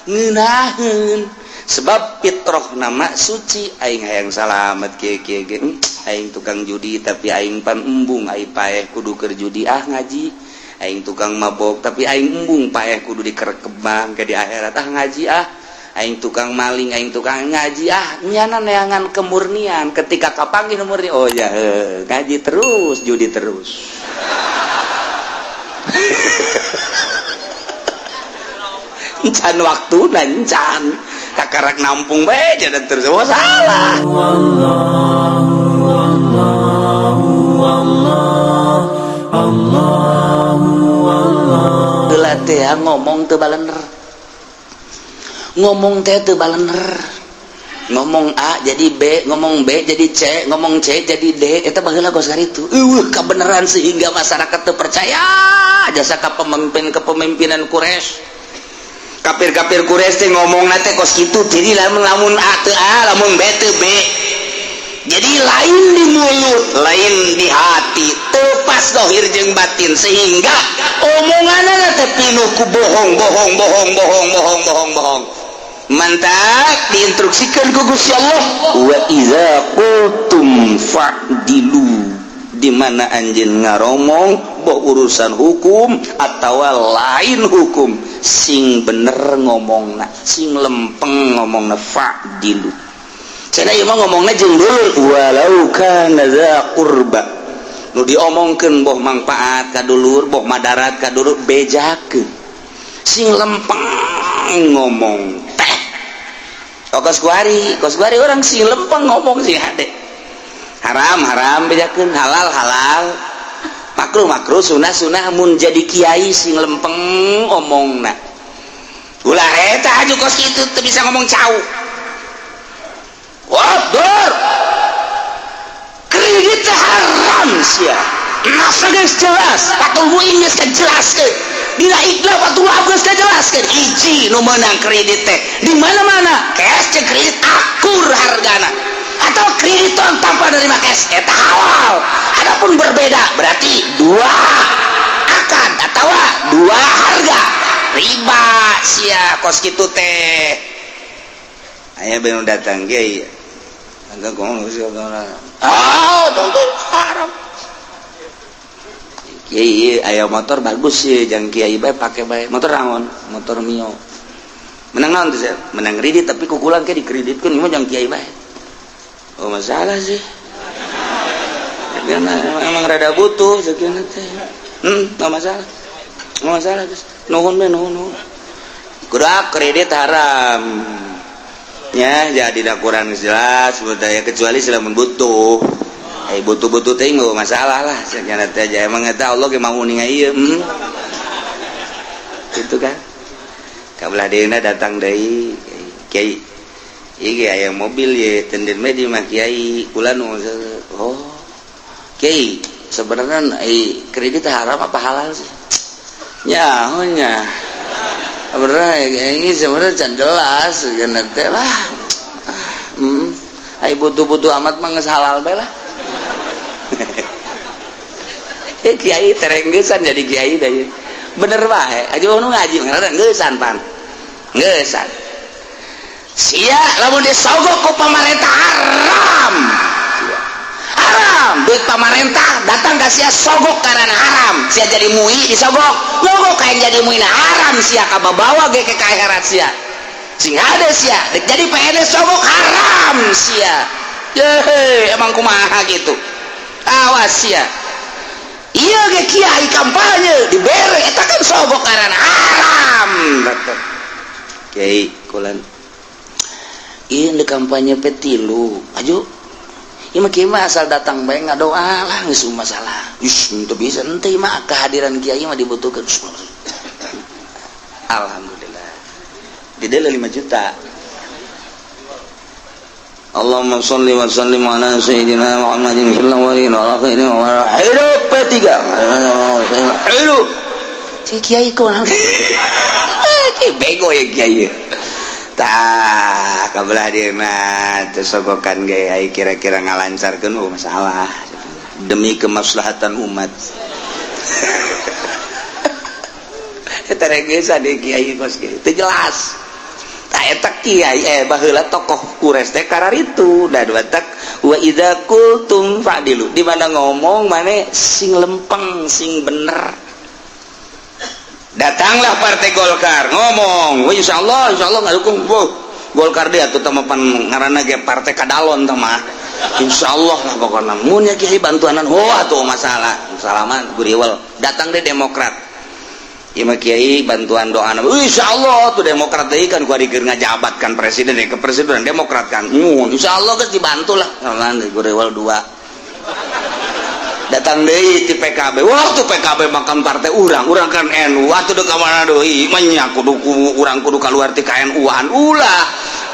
ngeunaheun sebab fitrah nama suci aing hayang salamet kieu aing tukang judi tapi aing pan embung aing paeh kudu keur judi ngaji aing tukang mabok tapi aing embung paeh kudu dikerekebang ke di akhirat ngaji aing tukang maling aing tukang ngaji nyana neangan kemurnian ketika kapanggih murni oh ya ngaji terus judi terus encan waktu nancan kakarak nampung bae jadi terus salah geula teh ngomong teu balener ngomong teh teu balener ngomong A jadi B ngomong B jadi C ngomong C jadi D eta baheula gos karitu kabeneran sehingga masyarakat teu percaya jasa ka kepemimpinan Quraisy kafir-kafir Quraisy teh ngomongna teh kos kitu jadi lamun A teu A lamun B teu B jadi lain di mulut lain di hati teu pas zahir jeung batin sehingga omonganna teh pinuh ku bohong mantak diinstruksikan ku Gusti Allah wa iza qultum fa'dilu di mana anjeun ngaromong boh urusan hukum atawa lain hukum sing bener ngomongna sing lempeng ngomongna fa'dilu cenah ieu mah ngomongna jeung dulur walau kana za qurba nu diomongkeun boh manfaat ka dulur boh madarat ka dulur bejakeun sing lempeng ngomong kos kuari orang sing lempeng ngomong sih hade haram bejakeun halal makruh sunah mun jadi kiai sing lempeng omongna ulah eta aju kos kitu teu bisa ngomong cau waduh kredit haram sia nasa geus jelas patul buing geus jelaskeun dina ikhlas waktu geus jelaskeun hiji nu meunang kredit teh di mana-mana cash cek kredit akur hargana atau kredit tanpa nerima cash eta halal adapun berbeda berarti dua akad atau dua harga riba sia kos kitu teh aya bener datang ge angga ngomong tentu haram kiai aya motor bagus sih jangan kiai bae pake bae motor naon motor Mio menang naon tuh menang kredit tapi kukulan ke dikreditkeun ieu mah jangan kiai bae oh masalah sih emang rada butuh sakieu teh enggak masalah geus nuhun kudak kredit haram nya jadi kurang jelas budaya kecuali lamun butuh butuh teh enggak masalah lah sakieu teh aja emang eta Allah ge mau ningali ieu gitu kan kabelah deuna datang deui kiai ieu aya mobil ye tenden mah di mah kiai kula nu oh kiai sebenarnya kredit haram apa halal sih nya bener ini sebenarnya can jelas cenah teh lah ai butuh amat mah geus halal bae lah kiai terenggeusan jadi kiai da ieu bener bae aja nu ngaji ngaran geeusan pan geeusan sia lamun disogok ku pamarentah haram duit pamarentah datang ka sia sogok karena haram sia jadi mui disogok nyogok kayak jadi mui haram sia kababawa ge ke akhirat sia sing ada sia dek jadi PNS sogok haram sia emang kumaha gitu awas sia iya ge kiai kampanye dibere eta kan sogok karena haram kiai kulan ieu kampanye petilu aju ieu mah asal datang bae ngadoa lah geus masalah teu bisa ente mah kehadiran kiai mah dibutuhkeun alhamdulillah didele 5 juta Allahumma sholli wa sallim ala sayyidina Muhammadin sallallahu alaihi wa sallam hidup P3 hidup si kiai kunaon bego ya kiai tah kabelah dia mah tersogokan ge ai kira-kira ngalancarkeun masalah demi kemaslahatan umat eta regesan di kiai kos kieu teu jelas eta kiai baheula tokoh Quraisy teh kararitu da watak wa idza qultum fa'dilu di mana ngomong mane sing lempeng sing bener. Datanglah partai Golkar ngomong insyaallah ngadukung Golkar dia tuh tamapan ngaranna ge partai kadalon teh mah insyaallah lah pokona mun nya kiai bantuanan atuh masalah salaman guriwel datang deh Demokrat ieu kiai bantuan doana insyaallah tuh Demokrat deui kan kuari keur ngajabatkan presiden ke presiden Demokrat kan insyaallah geus dibantu lah ngaran guriwel 2 datang deui ti PKB wah tuh PKB makan partai urang kan NU atuh deuk ka mana deui manya kudu urang kudu kaluar ti KNU-an ulah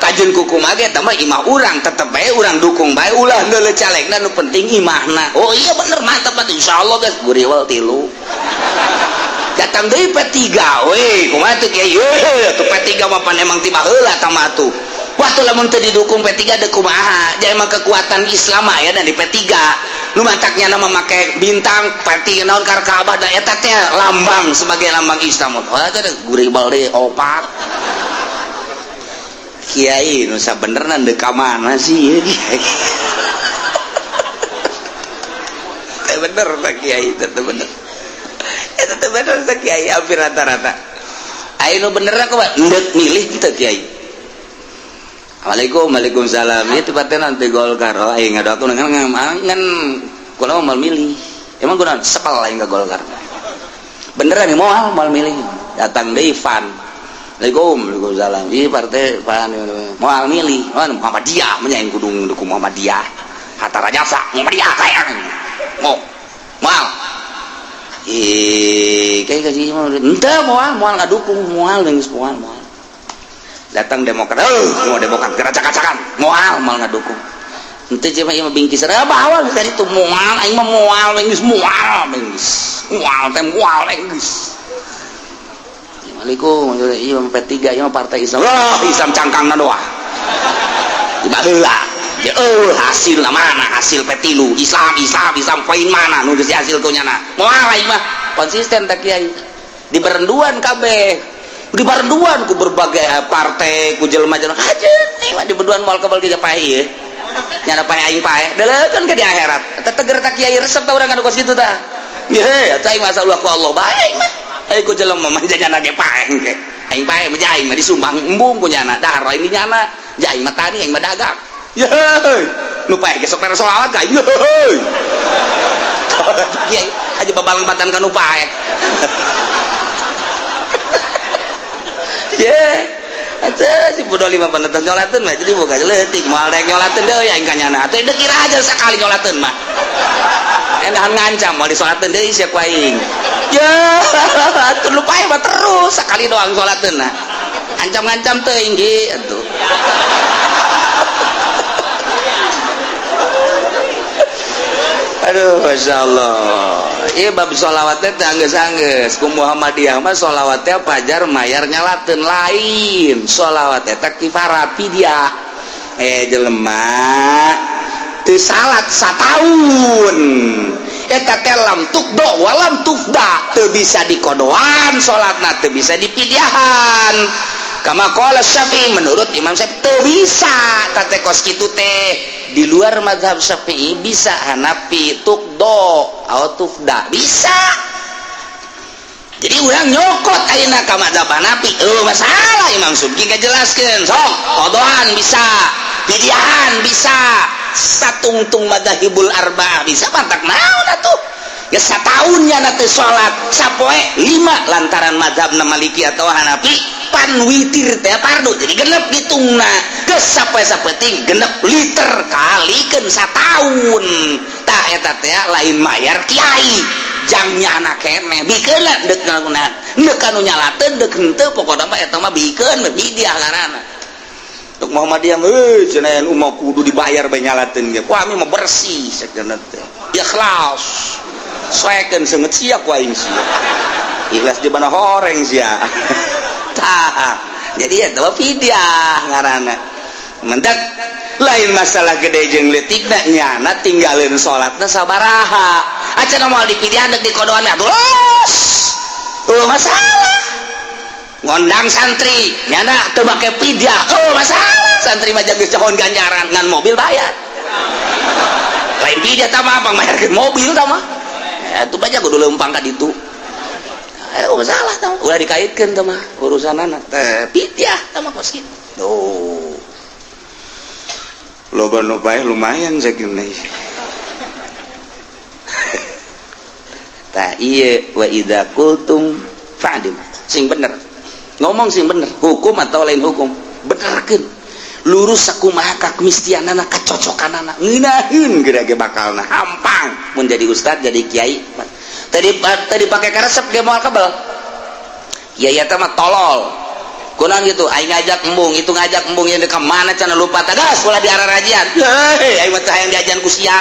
kajeun kuku mah ge tah mah imah urang tetep bae urang dukung bae ulah deuleu calegna nu penting imahna oh iya bener mantap insyaallah geus guriwel 3 datang deui P3 we kumaha tuh kiai tuh P3 mah pan emang ti baheula tah mah tuh waktu lamun teu didukung P3 deuk kumaha jadi emang kekuatan Islam aya dan di P3 nu mataknya nama make bintang P3 naon karkabah da eta teh lambang sebagai lambang Islam wah teh guribal deui opat kiai nu sabenerna deuk ka mana sih kiai teh bener teh kiai teh bener eta teh bener teh kiai hampir rata-rata aya nu bener kok deuk milih teh kiai. Waalaikumsalam itu tepatnya nanti Golkar oh aing ngadoakeun ngan kula mau milih emang kunaon sepel aing ka Golkar beneran nih moal milih datang deui Ivan Waalaikumsalam ieu partai pan moal milih Muhammadiyah nya aing kudu dukung Muhammadiyah hatta rajasa Muhammadiyah kayak moal kayak kasih henteu moal ngadukung moal geus moal datang Demokrat mau Demokrat keracak-kacakan moal mal ngadukung ente cuma ieu mah bingkis bawa tadi itu moal aing mah moal geus moal geus Assalamualaikum ieu mah P3 ieu mah partai Islam Islam cangkangna doa di baheula ya hasilna mana hasil P3 Islam poin mana nu geus hasil tunyana moal aing mah konsisten tak kiai di berenduan kabeh di barenduan ku berbagai partai ku jelema-jelema hajeun nih mah di berduan moal kabel ge pae ieu nyana pae aing pae deulekeun ke di akhirat eta teger tak kiai resep tah urang anu kos kitu tah ye eta aing masallah ku Allah bae mah ai ku jelema mah jajana ge pae ge aing pae mah aing mah disumbang embung ku nyana dahar aing nyana aing mah tani aing mah dagang ye nu pae ge sok mere sholawat ka aing kiai aja babalang batan ka nu pae Atuh si bodoh 5 penonton nyolateun mah jadi boga leutik moal rek nyolateun deui aing kanyana atuh deuk kira aja sakali nyolateun mah endahan ngancam moal disolateun deui sia ku aing ya atuh lu pae mah terus sakali doang nyolateun nah ancam-ancam teuing ge atuh aduh masyaallah ieu bab sholawat teh anggeus-anggeus ku Muhammadiyah mah sholawat teh pajar mayar nyalateun lain sholawat teh kifarat fidyah jelema teu salat sataun eta teh lam tuqdo walam tufda teu bisa dikodoan salatna teu bisa dipidyahan kama qala Syafi'i menurut Imam Syafi'i teu bisa teh kos kitu teh di luar mazhab Syafi'i bisa Hanafi tuqdo atau tufda bisa jadi urang nyokot ayeuna ka mazhab Hanafi masalah Imam Subki ngajelaskeun sok qodoan bisa pidyahan bisa satungtung madzhabul arba'ah bisa mantak naon atuh ya sataunnya nanti sholat sapoe 5 lantaran mazhabna Maliki atau Hanafi pan witir teh fardu jadi genep ditungna geus sapoe-sapoeting genep liter kalikeun sataun tah eta teh lain mayar kiai jangnya anak keneh bikeun deuk ngagunan deuk anu nyalateun deuk henteu pokona mah eta mah bikeun bidiah ngaranna untuk Muhammadiyah cenah umat kudu dibayar bae nyalateun ge ku ami mah bersih sakeuna teh ikhlas soekeun seungeut sia ku aing sia ikhlas di mana horeng sia tah jadi eta mah fidyah ngaranna mentek lain masalah gede jeung leutikna nyana tinggalin salatna sabaraha acan moal dipidyahan deuk dikodoan atuh masalah ngondang santri nyana teu make pidyah masalah santri mah geus pohon ganjaran ngan mobil bayar lain pidyah tah mah pangmayarkeun mobil tah mah atuh baja kudu leumpang ka ditu masalah tah ulah dikaitkeun tah mah urusanana teh pidyah tah mah kos kitu tuh loba nu bae lumayan sakieu tah ieu wa idza qultum fa'dil sing bener ngomong sing bener hukum atau lain hukum benerkeun lurus sakumaha kakemistianana kacocokanana ngeunaheun geura ge bakalna hampang mun jadi ustad jadi kiai tadi pake karesep dia moal kabel kiai eta mah tolol kunaon gitu aing ngajak embung itu ngajak embung yang ka mana cenah lupa tagas ulah diararajian heuh aing mah teh hayang diajian ku sia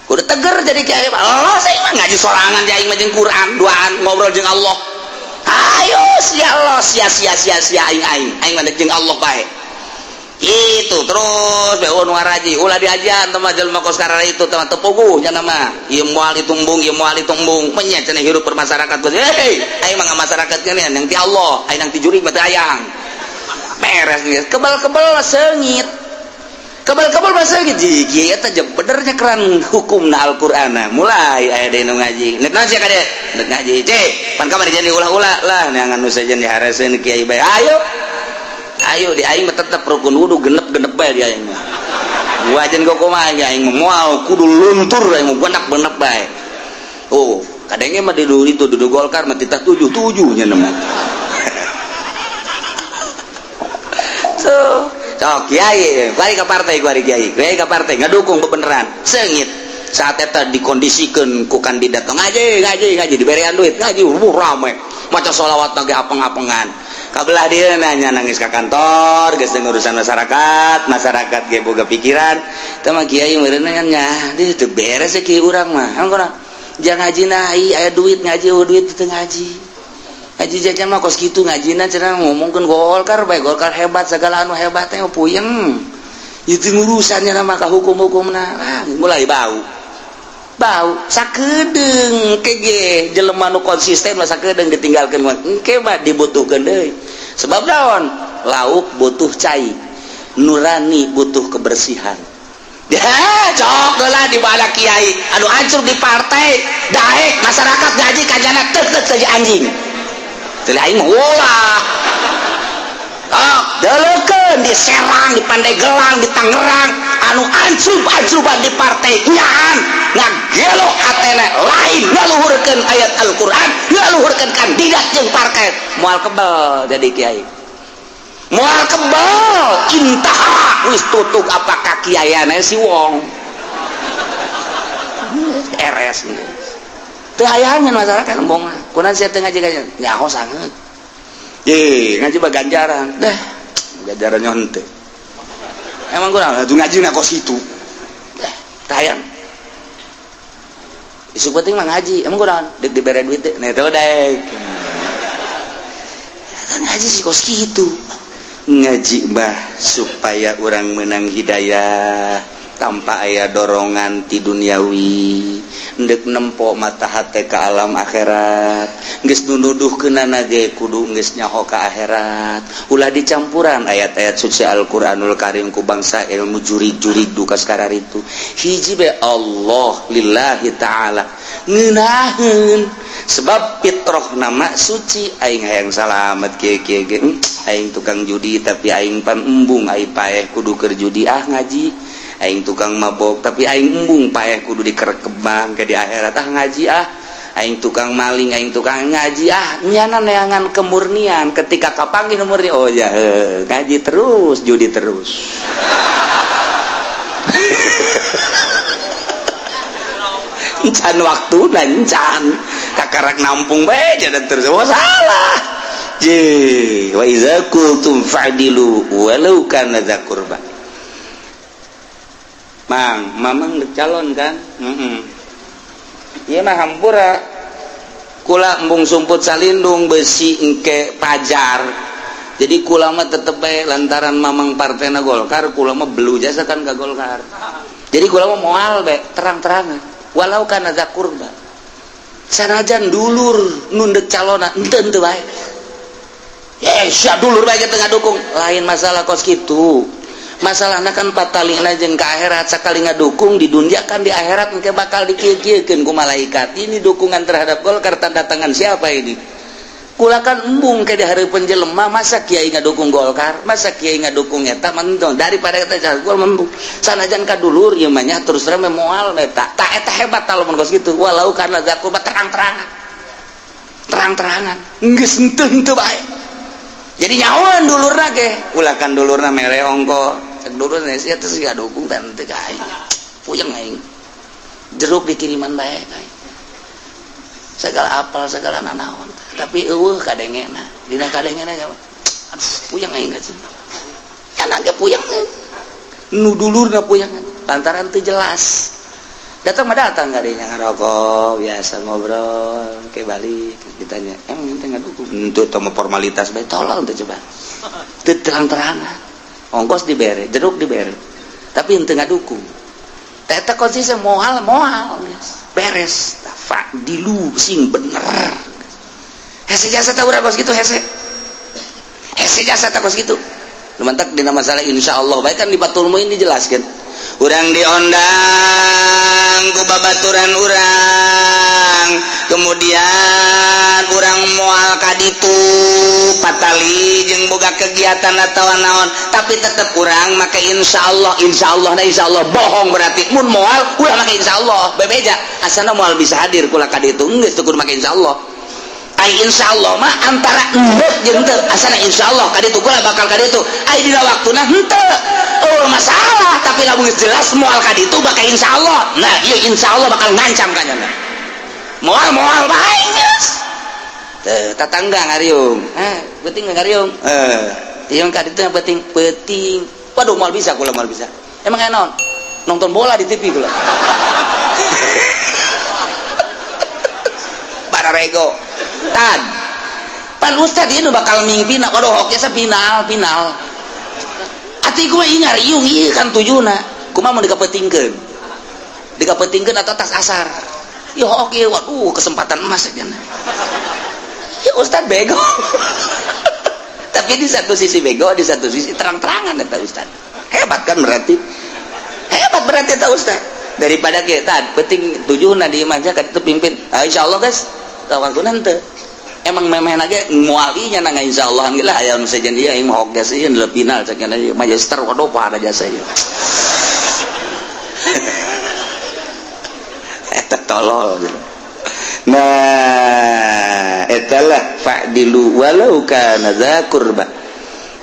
kudu teger jadi kiai Allah saya mah ngaji sorangan aing mah jeung Quran duaan ngobrol jeung Allah ayo sia Allah sia aing mah jeung Allah bae itu terus beo nu ngaraji ulah diajian teh mah jelema kos karara itu teh tepuguh nya nama ieu moal ditumbung menya cenah hirup bermasyarakat aing mah masyarakat keuneun yang ti Allah aing nang ti juri mah teu hayang beres geus kebal-kebal seungit kebal-kebal bahasa gitu kieu eta jeung benernya keran hukumna Al-Qur'an mulai aya deui nu ngaji neuk naon sia kade neuk ngaji pan kamar jadi ulah-ulah lah neangan nu sajen dihareseun kiai bae ayo di aing mah tetep rukun wudu genep-genep bae di aing mah wajan kok kumaha aing mah moal kudu luntur aing mah benak-benak bae kadenge mah di itu dudu Golkar mah titah 7 nya nama so kiai balik ke partai kiai ke partai ngadukung beneran seungit saat eta dikondisikeun ku kandidat ngaji diberian duit ngaji rame maca sholawat ge apeng-apengan kabelah dia nanya nangis ke kantor geus urusan masyarakat ge boga pikiran teh mah kiai meureun nya dieu teu beres kiai urang mah angkona jangan ngaji nahi aya duit ngaji duit teu ngaji jajan mah kos kitu ngajina cenah ngomongkeun Golkar bae Golkar hebat segala anu hebat teh puyeng itu urusannya nama ka hukum-hukumna mulai bau sakedeung kege jelema nu konsisten mah sakedeung ditinggalkeun engke mah dibutuhkeun deui sebab naon lauk butuh cai nurani butuh kebersihan cok lah di bala kiai anu hancur di partai daek masyarakat gaji kajana teu saja anjing teu aing mah ulah deulekeun di Serang, di Pandeglang, di Tangerang anu ancub-ancuban di partai nyaan ngagelo hatena lain ngaluhurkeun ayat Al-Qur'an ngaluhurkeun kandidat jeung partai moal kebal jadi kiai moal kebal intaha wis tutup apakah kiaiana si wong RS teu hayangan masyarakat embong kunaon sia teu ngaji nyaho sangeut ngaji mah ganjaran ganjaran nyonte emang kurang atuh ngaji na kos kitu tayang isu penting mah ngaji emang kurang dek dibere duit teh nah teu dek ngaji si kos kitu ngaji mah supaya orang menang hidayah tanpa aya dorongan ti duniawi ndek nempo mata hate ka alam akhirat geus nunuduhkeunana ge kudu geus nyaho ka akhirat ulah dicampuran ayat-ayat suci Al-Qur'anul Karim ku bangsa ilmu jurig-jurig duka sekarang itu hiji be Allah lillahi ta'ala ngeunaheun sebab fitrah nama suci aing hayang salamet kieu-kieu ge aing tukang judi tapi aing pan embung aing paeh kudu keur judi ngaji aing tukang mabok tapi aing embung paeh kudu dikerek kebang ke di akhirat ngaji aing tukang maling aing tukang ngaji nyana neangan kemurnian ketika kapanggih murni oh ya ngaji terus judi terus can waktu nancan kakarak nampung bae jadi terus salah je wa iza qultum fa'dilu walau kana dza qurba mamang calon kan iya mah hampura kula embung sumput salindung besi engke pajar jadi kula mah tetep bae lantaran mamang partena Golkar kula mah belu jasa kan ka Golkar jadi kula mah moal bae terang-terangan walau kana zakurba sanajan dulur nundek calona enten teu bae sia dulur bae teu ngadukung lain masalah kos kitu masalahna kan patalina jeung ka akhirat sakali ngadukung di dunia kan di akhirat engke bakal dikieu-kieukeun ku malaikat ini dukungan terhadap Golkar tanda tangan siapa ini kula kan embung ke di hareupeun jelema masa kiai ngadukung Golkar masa kiai ngadukung eta mentong daripada eta jago membung sanajan ka dulur ieu mah nya terus terang moal eta tak eta hebat lamun kos kitu walau karena zakul terang-terangan geus henteu bae jadi nyawan dulurna ge ulah kan dulurna mere ongko cek dulurna sia teh sia dukung dan teu gae puyeng aing jeruk dikiriman bae kae segala apal segala nanaon tapi eueuh kadengena dina kadengena aduh puyeng aing geus kana ge puyeng nu dulurna puyeng lantaran teu jelas datang mah datang gadenya ngarokok biasa ngobrol ke balik ditanya emang ente ngadukung untuk temu formalitas bae tolol teh coba teu terang-terangan ongkos dibere jeruk dibere tapi ente ngadukung eta konsisten moal beres fa'dilu sing bener hese jasa teh urang kos kitu hese jasa teh kos kitu lumantak dina masalah insyaallah bae kan di Batul Muin dijelaskeun urang diondang ku babaturan urang kemudian urang moal kaditu patali jeung boga kegiatan atau naon tapi tetep urang make insyaallah bohong berarti mun moal ulah make insyaallah bebeja asana moal bisa hadir kula kaditu geus teu kudu make insyaallah ai insyaallah mah antara eut jeung teu asana insyaallah kaditu kula bakal kaditu ai dina waktuna henteu masalah tapi lamun jelas moal kaditu bakal insyaallah nah ieu insyaallah bakal ngancam kanjana moal bae geus teu tatangga ngariung beuting ngariung ieu kaditu beuting waduh moal bisa kula moal bisa emang aya naon nonton bola di TV kula bararego tad pan ustad ieu bakal mingpina waduh hoki sa final ati gue ingar iung ieu kan tujuna kumaha mun dikapetingkeun atau tas asar ya oke waduh kesempatan emas aja ya ustad bego tapi di satu sisi bego di satu sisi terang-terangan eta ustad hebat berarti eta ustad daripada kita penting tujuna di imah ka ditu pimpin insyaallah guys tawakulna teu emang memeh lagi mualinya nang insyaallah geus lah aya nu sajen ieu aing mah hoggas ieu di final cenah ieu magister waduh pada jasa ieu eta tolol nah etalah fa'dilu walau kana dza qurba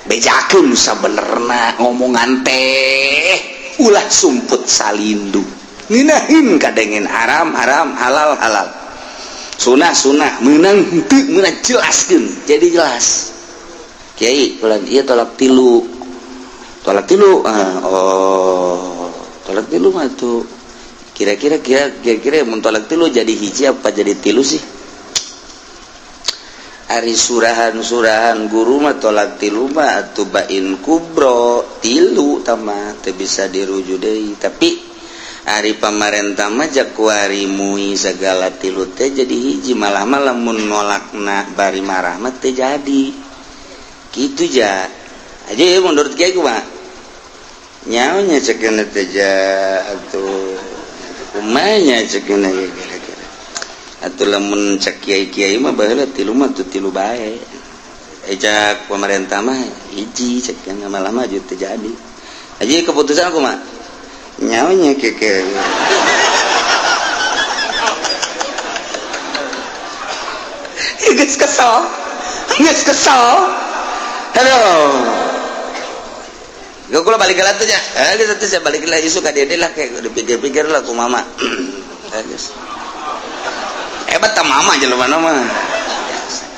bejakeun sabenerna ngomongan teh ulah sumput salindu nginahin kadengen haram halal sunah menang jelaskeun jadi jelas kiai ulah ieu tolak tilu tolak tilu mah tuh kira-kira mun tolak tilu jadi hiji apa jadi tilu sih ari surahan guru mah tolak tilu mah atuh bain kubro tilu tama teu bisa dirujuk deui tapi ari pamarentah mah jakuari mui segala tilu teh jadi hiji malah lamun nolakna bari marah mah teh jadi kitu ja aja ya menurut kiai kumaha nyaonya cekeuna teh ja atuh kumanya cekeuna kira-kira atuh lamun cek kiai mah baheula tilu mah tuh tilu bae ejak pamarentah mah hiji cekeuna malah mah teh jadi aja keputusan kumaha nyawanya keke geus kesel aduh gak kula balik ke latu nya geus atuh saya balik lagi isu ka dia lah kayak dipikir-pikir lah ku mama geus hebat ta mama jelema mah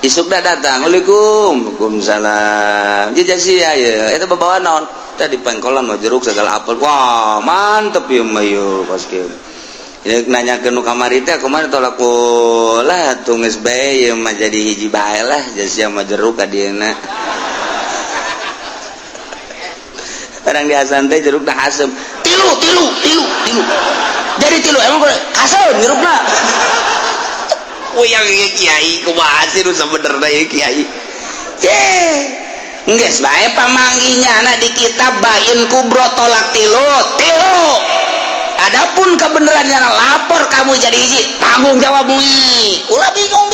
isuk dah datang waalaikumsalam jadi ya eta babawa naon tadi pengkolan mah jeruk segala apel wah mantep ya mah yeuh pas kieu nanyakeun nu kamari teh kumaha tolak lah atuh geus bae ieu mah jadi hiji bae lah jadi mah jeruk ka dieuna barang diasan teh jeruk dah asem tilu jadi tilu emang asem jerukna yang kiai kumaha sih nu sabenerna ieu kiai geus bae pamangginyana di kitab Bain Kubro tolak tilu. Adapun kebenarannya lapor kamu jadi hiji tanggung jawab mi. Ulah bingung.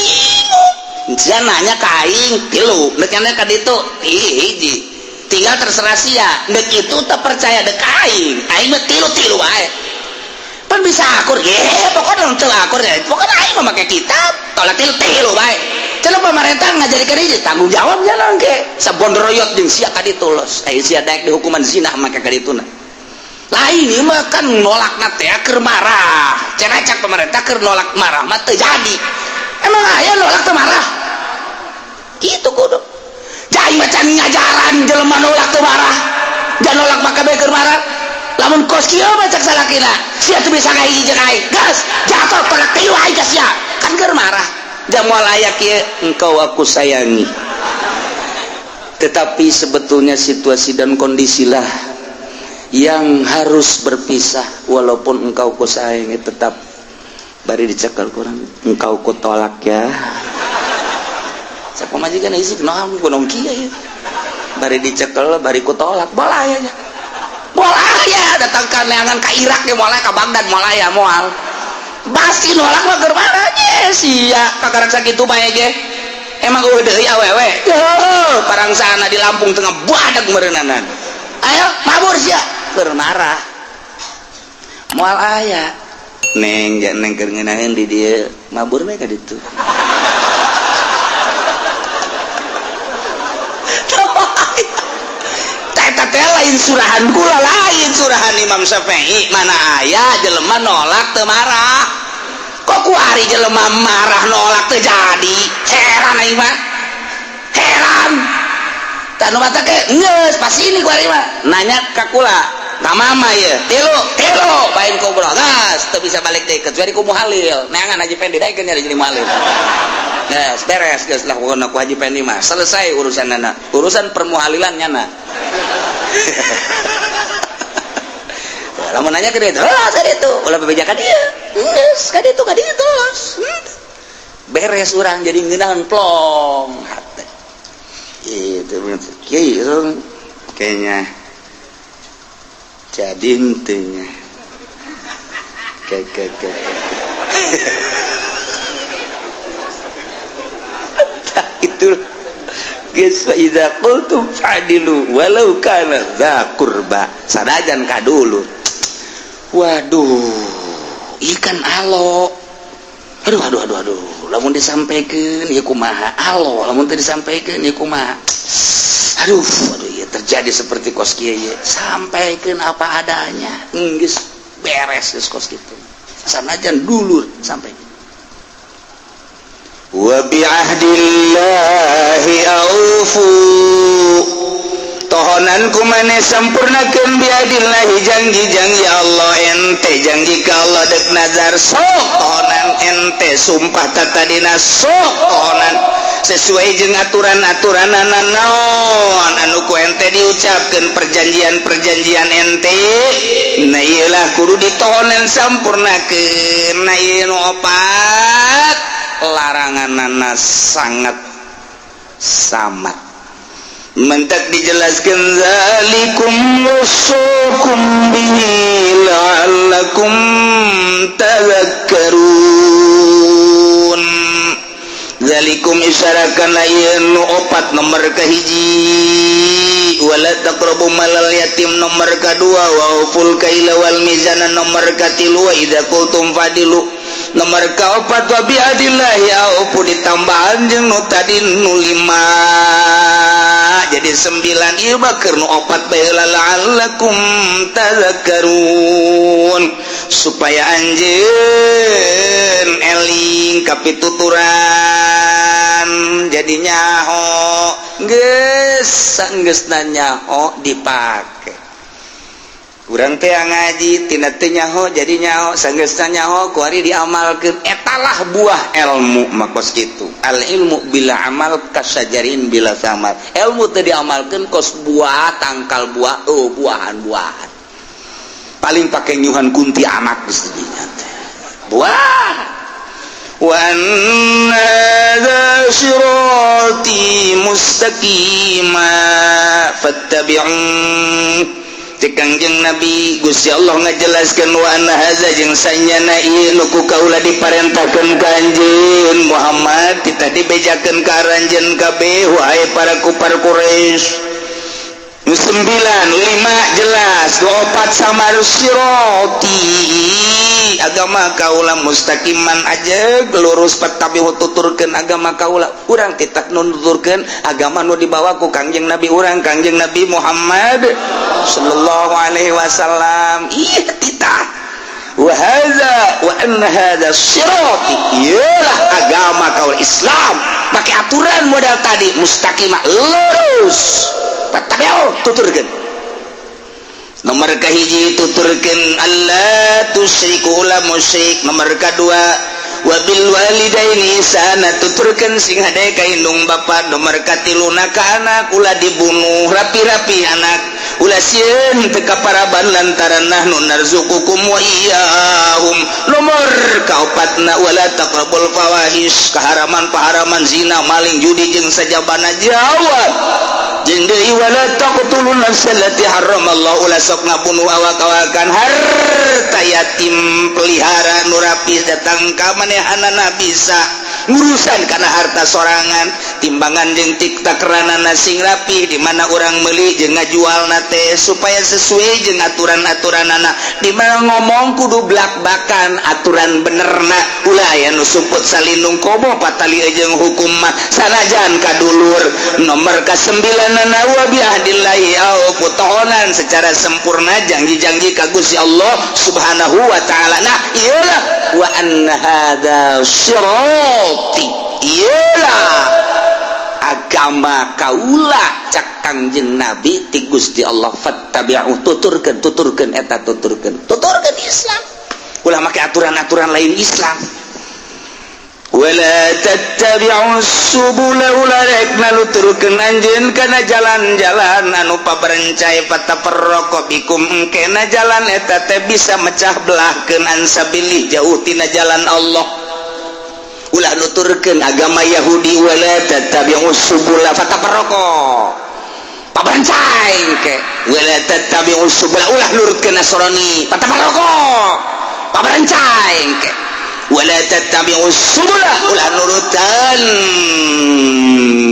Sia nanya ka aing tilu, dek nya ka ditu hiji. Tinggal terserah sia, dek itu teu percaya dek aing. Aing mah tilu wae. Pan bisa akur ge, pokoknya teu akur ge. Pokoknya aing mah make kitab, tolak tilu bae. Cenah pemerintah ngajarikeun hiji tanggung jawab jalan ge. Sabondroyot jeung sia ka ditu los. Aya sia daek di hukuman zina make ka dituna. Lain ieu mah kan nolakna teh keur marah. Cenah cak pemerintah keur nolak marah mah teu jadi. Emang aya nolak teu marah? Gitu kudu. Jai macan ngajaran jelema nolak teu marah. Jangan nolak maka bae keur marah. Lamun kos kieu mah cak salakina. Sia teu bisa ngahiji jeung aing. Gas, jatuh tolak tilu aing ka sia. Kan keur marah. Jamual aya kieu engkau aku sayangi. Tetapi sebetulnya situasi dan kondisilah yang harus berpisah. Walaupun engkau ku sayangi tetap bari dicekal kurang engkau ku tolak ya. Sak pamajikan isi naon kunaon kieu ya. Bari dicekal bari ku tolak bola ya. Bola ya datang ka neangan ka Irak ge moal ka Baghdad moal aya moal. Pasti nolak mah keur mana ge sia kakarak sakitu bae ge. Emang eueuh deui awewe. Heuh, parangsana di Lampung tengah badag meureunanan. Ayo mabur sia keur marah. Moal aya. Neng keur ngeunaheun di dieu mabur we ka ditu. Teh lain surahan kula lain surahan Imam Syafi'i mana aya jelema nolak teu marah. Kok ku ari jelema marah nolak teu jadi? Heran aing mah. Heran. Tanu mata ke geus pas ini ku ari mah nanya ka kula. Ka mama ye. Tilu bain kubro. Gas teu bisa balik deui kecuali ku muhalil. Neangan Haji Pendi daekeun nya jadi muhalil. Gas beres geus lah pokona ku Haji Pendi mah selesai urusanna. Urusan permuhalilan nyana. Lamun nanya ke dia, ka ditu, ulah bebeja ka dieu. Geus ka ditu beres urang jadi ngeunaheun plong. Itu kieu kayaknya jadi henteu ke itu geus idza qultum fa'dilu walau kana dza qurba sadajan ka dulu. Waduh ikan alo aduh lamun disampaikan ya kumaha alo lamun teu disampaikan ya kumaha aduh ya terjadi seperti kos kieu ye sampaikan apa adanya geus beres geus kos kitu sanajan dulur sampai wa bi'ahdillahi aufu tohonan kumane sampurnakeun bi'ahdillahi janji-janji Allah ente janji ka Allah dek nazar sok tohonan ente sumpah tatadina sok tohonan sesuai jeung aturan-aturanana naon anu ku ente diucapkeun perjanjian-perjanjian ente na ieu lah kudu ditohonan sampurnakeun na ieu opat laranganana sangat samat mentak dijelaskan zalikum wasukum bihi la'allakum tadhakkarun zalikum isyarakan lain opat nomor kahiji wala taqrabu malal yatim nomor kadua wa uful kaila wal mizana nomor katilu wa idza qultum fadilu nomor kaopat wa biadillahi aupu ditambahan jeung nu tadi nu 5 jadi 9 ieu bakeur nu opat bae la'allakum tadhakkarun supaya anjeun eling kapituturan jadi nyaho geus sanggeusna nyaho dipake urang teh ngaji tina teu nyaho jadi nyaho sanggeusna nyaho ku ari diamalkeun etalah buah ilmu makos kitu al ilmu bila amal kasajarin bila samar ilmu teu diamalkeun kos buah tangkal buah buahan-buahan paling pake nyuhan kunti anak geus dinya teh buah wa anna hadza sirati mustaqima fattabi'un. Kangjeng Nabi Gusti Allah ngajelaskeun wa anna hadza jeung sanyana ieu nu ku kaula diparentakeun ka anjeun Muhammad kita dibejakeun ka aranjeun kabeh wahai para kufar Quraisy. 9 5 jelas 24 samar sirati agama kaula mustaqiman aja lurus patabi tuturkeun agama kaula urang titak nuturkeun agama nu dibawa ku Kangjeng Nabi urang Kangjeng Nabi Muhammad sallallahu alaihi wasallam ieu titah wa hadza wa anna hadza sirati ialah agama kaula Islam make aturan modal tadi mustaqimah lurus tabiau tuturkeun nomor kahiji tuturkeun Allah tusyriku ulah musyrik nomor kadua wabil walidaini ihsana tuturkeun sing hade ka indung bapa nomor katiluna ka anak ulah dibunuh rapi-rapi anak ulah sieun teu kaparaban lantaran nahnu narzuqukum wa iyyahum nomor kaopatna wala taqrabul fawahish kaharaman-paharaman zina maling judi jeung sajabana jawab jeung deui wala taqtulun nafsallati haramallahu ulah sok ngabunuh awak-awakan harta yatim pelihara nu rapi datang ka manehanana bisa ngurusan kana harta sorangan timbangan jeung tiktakranana sing rapi di mana urang meuli jeung ngajualna teh supaya sesuai jeung aturan-aturanana di mana ngomong kudu blak-bakan aturan benerna ulah aya nu sumput salindung komo patali jeung hukum mah sanajan kadulur nomor ka-9 wa biahdillahi au putohonan secara sempurna janji-janji ka Gusti Allah Subhanahu wa taala nah iyalah wa anna hadza sirati ialah agama kaula cak Kangjeng Nabi ti Gusti Allah fattabi'u tuturkeun eta tuturkeun Islam ulah make aturan-aturan lain Islam wala tattabi'u subula ulah rek naluturkeun anjeun kana jalan-jalan anu paberencai patafarraqu bikum engkena jalan eta teh bisa mecah belahkeun ansabilih jauh tina jalan Allah ulah nuturkeun agama Yahudi wala tattabi'u subula fatafarraqu paberencai engke wala tattabi'u subula ulah nurutkeun Nasrani fatafarraqu paberencai engke wala tattabi'us subula ulah nurutan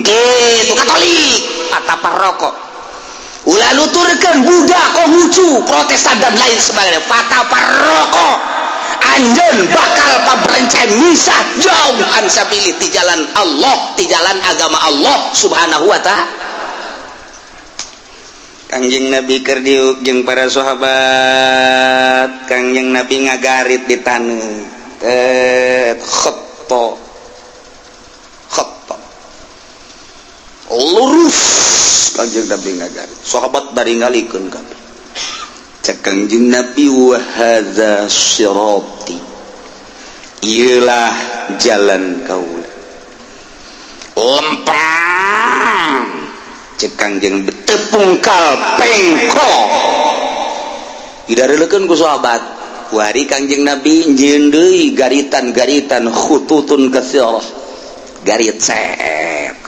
kitu Katolik pataparroko ulah nuturkeun Buddha Konghucu Protestan dan lain sebagainya pataparroko anjeun bakal paberencai misah jauh ansabilih ti jalan Allah ti jalan agama Allah Subhanahu wa ta'ala. Kangjeng Nabi keur diuk jeung para sahabat Kangjeng Nabi ngagarit di taneuh khatta lurus Kangjeng Nabi ngagarit sahabat bari ngalikeun kabeh cek Kangjeng Nabi wa hadza sirati ialah jalan kaula lempang cek Kangjeng tepung kalpengko idareulekeun ku sahabat wari Kangjeng Nabi njieun deui garitan-garitan khututun katsirah garit sep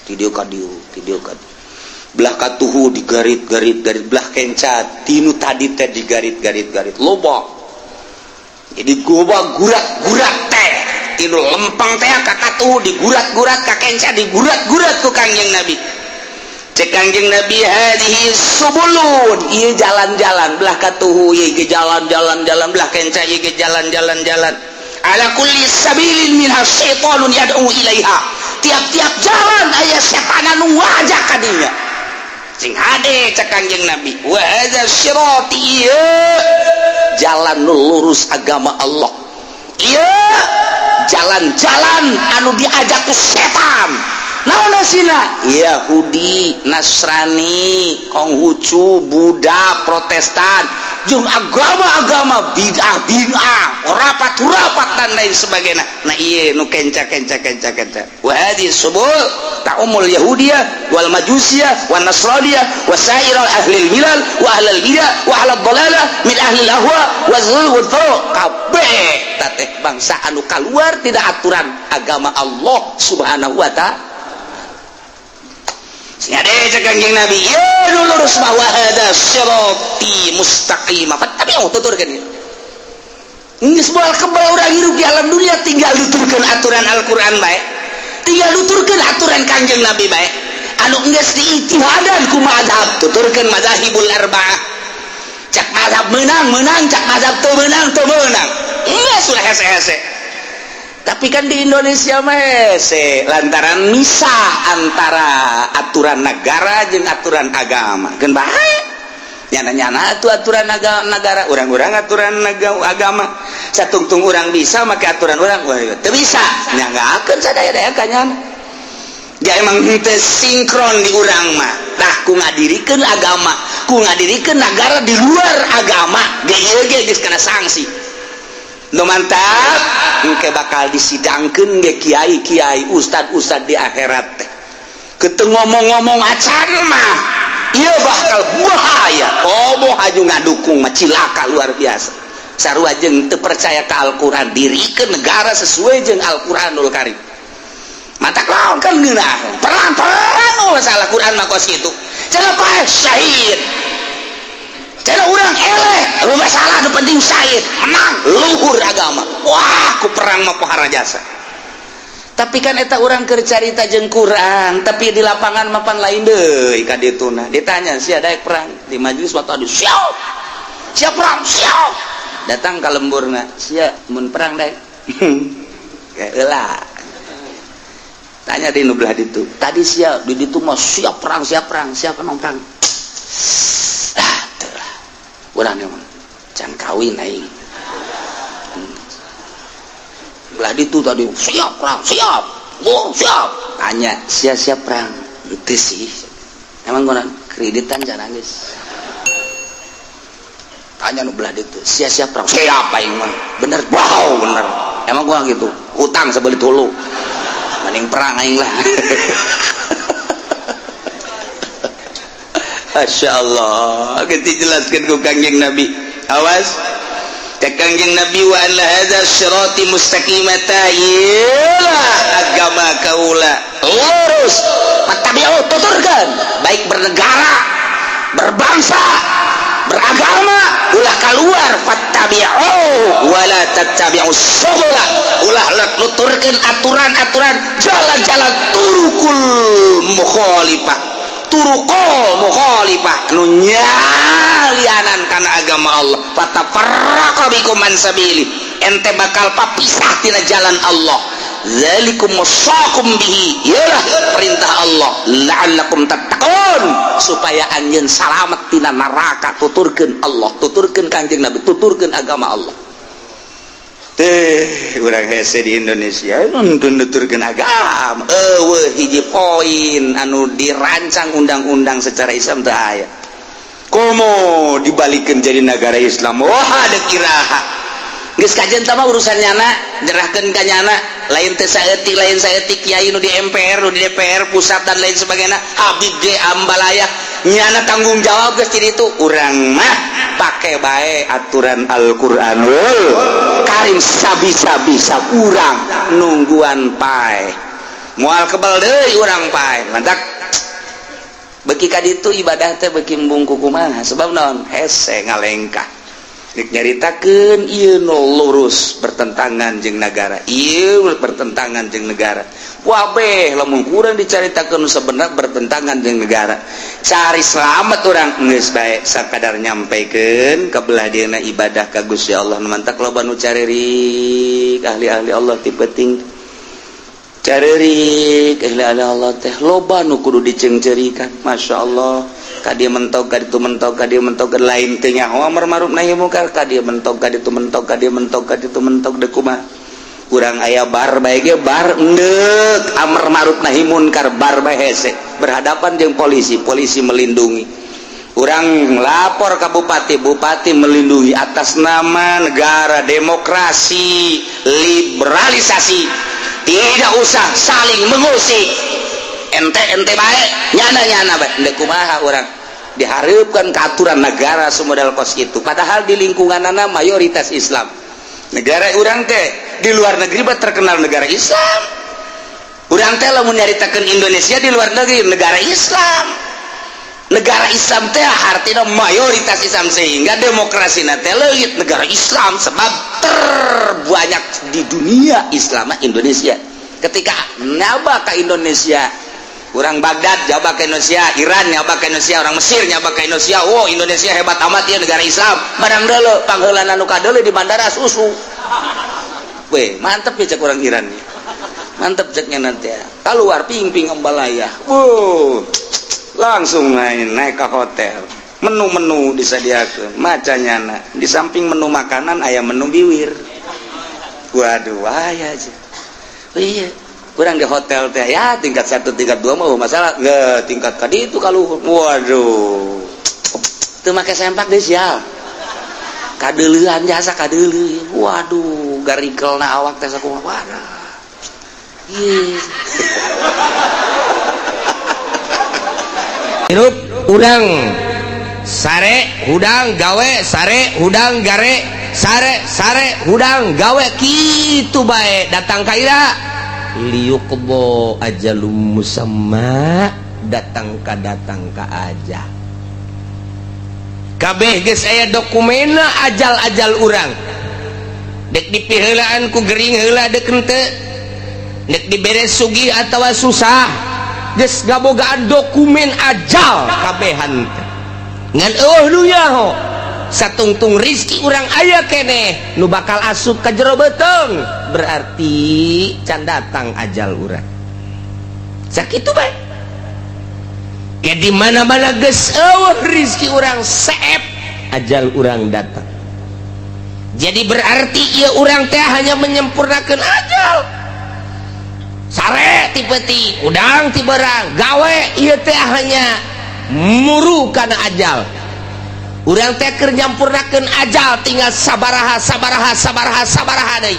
tidieu kadieu belah katuhu digarit-garit belah kencat tinu tadi teh digarit-garit loba jadi goba gurat-gurat teh tinu lempang teh ka katuhu digurat-gurat ka kencat digurat-gurat ku Kangjeng Nabi cek Kangjeng Nabi hadhihi subulun ieu jalan-jalan belah katuhu ieu ge jalan-jalan belah kenca ieu ge jalan-jalan ala kulli sabilin minha syaitanun yad'u ilaiha tiap-tiap jalan aya setan anu ngajak ka dinya sing hade cek Kangjeng Nabi wa hadza sirati jalan lurus agama Allah ieu jalan-jalan anu diajak ku setan naon asina Yahudi Nasrani Konghucu Buddha Protestan jeung agama-agama bid'ah rapat dan lain sebagainya nah ieu nu kenca wa hadhihi subul ta'umul yahudiyah wal majusiyah wan nasraniyah wa sairul ahlil milal wa ahlal bidah wa ahlad dalalah min ahlil ahwa wa zulul furuq kabeh eta teh bangsa anu keluar tidak aturan agama Allah Subhanahu wa ta'ala. Ada Kanjeng Nabi, ya lurus bahwa hada sirati mustaqim. Tapi mau tuturkan ya. Ini sebuah kebal orang hidup di alam dunia tinggal luturkan aturan Al-Quran baik, tinggal luturkan aturan Kanjeng Nabi baik. Anu geus diijtihadan ku mazhab, tuturkan mazhabul arba'ah. Cak mazhab menang, cak mazhab teu menang. Enggak sudah hese-hese. Tapi kan di Indonesia mah hese lantaran misah antara aturan negara jeung aturan agama. Geun bae. Nyana-nyana atuh aturan negara, urang-urang aturan agama. Satungtung urang bisa make aturan urang, teu bisa. Nyanggakeun sadaya-daya kanyana. Dia emang henteu sinkron di urang mah. Tah ku ngadirikeun agama, ku ngadirikeun negara di luar agama, ge geus kana sanksi. Nu mantap engke bakal disidangkeun ge kiai-kiai, ustad-ustad di akhirat teh. Keteu ngomong-ngomong acan mah ieu bakal bahaya. Komo haju ngadukung mah cilaka luar biasa. Sarua jeung teu percaya ka Al-Qur'an, dirikeun negara sesuai jeung Al-Qur'anul Karim. Mata lawan kan geunah. Perang masalah Quran mah kos kitu. Cenah pae syahid. Cenah urang eleh, lu masalah nu penting syahid, menang luhur agama. Wah, ku perang mah pohara jasa. Tapi kan eta urang keur carita jeung Quran, tapi di lapangan mah pan lain deui ka dituna. Ditanya sia daek perang di majelis waktu adu siap. Siap perang, siap. Datang ka lemburna, sia mun perang daek. Heula. Tanya di nubelah ditu. Tadi siap di ditu mah siap perang, siapa nong perang. Ah, teulah. Urang mah can kawin aing. Belah ditu tadi siap perang, siap. Oh, siap. Tanya, siap perang. Henteu sih. Emang gua kreditan jangan geus. Tanya nubelah ditu, siap perang. Siap aing mah. Bener, wow, bener. Emang gua gitu. Utang sabeli tulu. Mending perang aing lah. Masya Allah. Kita jelaskan ku Kanjeng Nabi. Awas. Kanjeng Nabi wa ala hadza sirati mustaqimata, iyalah agama kaula lurus. Fattabi'u, tuturkan, baik bernegara, berbangsa, beragama, ulah keluar. Fattabi'u wa la tattabi'us subula, ulah nuturkeun aturan-aturan jalan-jalan turukul mukhalifah, nu nyalianan kana agama Allah. Fatafarraqa bikum an sabili, ente bakal papisah tina jalan Allah. Zalikum wasaqum bihi, yalah perintah Allah, la'allakum tattaqun, supaya anjeun salamet tina neraka. Tuturkeun Allah, tuturkeun Kanjeng Nabi, tuturkeun agama Allah. Urang hese di Indonesia nuturkeun agama. Hiji poin anu dirancang undang-undang secara Islam teu aya. Komo dibalikeun jadi negara Islam. Wah, ada kiraha. Geus kajen tah mah urusan nyana, nyerahkeun ka nyana, lain teh saeutik kiai nu di MPR, nu di DPR pusat dan lain sebagainya. Habib ge ambalaya, nyana tanggung jawab geus di ditu. Urang mah pake bae aturan Al-Qur'anul Karim, sabisa-bisa urang nungguan pae. Moal kebal deui urang pae. Mantak beki ka ditu ibadah teh beki embung kumaha, sebab naon? Hese ngalengkah. Dik nyaritakeun ieu nu lurus bertentangan jeung negara, ieu bertentangan jeung negara. Wabeh lamun urang dicaritakeun nu sabenar bertentangan jeung negara, cari selamat urang geus bae sakadar nyampaikeun ka belah dieuna ibadah ka Gusti Allah. Nu mantak loba nu caririk ahli-ahli Allah ti penting. Caririk ahli-ahli Allah teh loba nu kudu diceungceurikan. Masyaallah. Kadieu mentok, kaditu mentok, kadieu mentok, lain teh nyaho amar ma'ruf nahi munkar, kadieu mentok, kaditu mentok, kadieu mentok, kaditu mentok, deuk kumaha? Urang aya bar bae ge bar endeuk amar ma'ruf nahi munkar, bar bae hese berhadapan jeung polisi, polisi melindungi. Urang lapor ka bupati, bupati melindungi atas nama negara demokrasi, liberalisasi. Tidak usah saling mengusik. Ente bae, nyana bae. Deuk kumaha urang? Diharapkan ke aturan negara semodel kos itu, padahal di lingkunganana mayoritas Islam. negara urang teh di luar negeri terkenal negara Islam. Urang teh lamun nyaritakeun Indonesia di luar negeri negara Islam. Negara Islam teh artinya mayoritas Islam sehingga demokrasina teh leuit negara Islam sebab terbanyak di dunia Islam Indonesia. Ketika nyaba ke Indonesia, orang Baghdad nyaba ke Indonesia, Iran nyaba ke Indonesia, orang Mesir nyaba ke Indonesia, wow Indonesia hebat amat ya negara Islam. Barang deuleu pangheulana nu kadeuleu di bandara susu. Weh, mantep ya cek orang Iran. Mantep ceknya nanti ya. Keluar ping-ping embalaya. Langsung naik ke hotel. Menu-menu disediakan, macanya di samping menu makanan aya menu biwir. Waduh, aya aja. Oh iya, kurang di hotel teh ya tingkat 1 tingkat 2 mah masalah nggak tingkat tadi itu kalau waduh teu make sempak deui sia kadeuleuan jasa kadeuleuh waduh garikelna awak teh sakumaha wadah ieu hirup urang sare hudang gawe sare hudang gare sare hudang gawe kitu bae datang ka ira liyuqbo ajalum musamma datang ka aja kabeh geus aya dokumena ajal urang dek dipiheulaan ku gering heula dek henteu dek diberes sugih atawa susah geus gabogaan dokumen ajal kabehan ngan eueuh dunya ho satungtung rizki urang aya keneh nu bakal asup ka jero beteung berarti can datang ajal urang sakitu bae ya di mana-mana geus eueuh rizki urang seep ajal urang datang jadi berarti ieu urang teh hanya menyempurnakeun ajal sare ti peuting udang ti beurang gawe ieu teh hanya muru kana ajal urang teh keur nyampurnakeun ajal tinggal sabaraha deui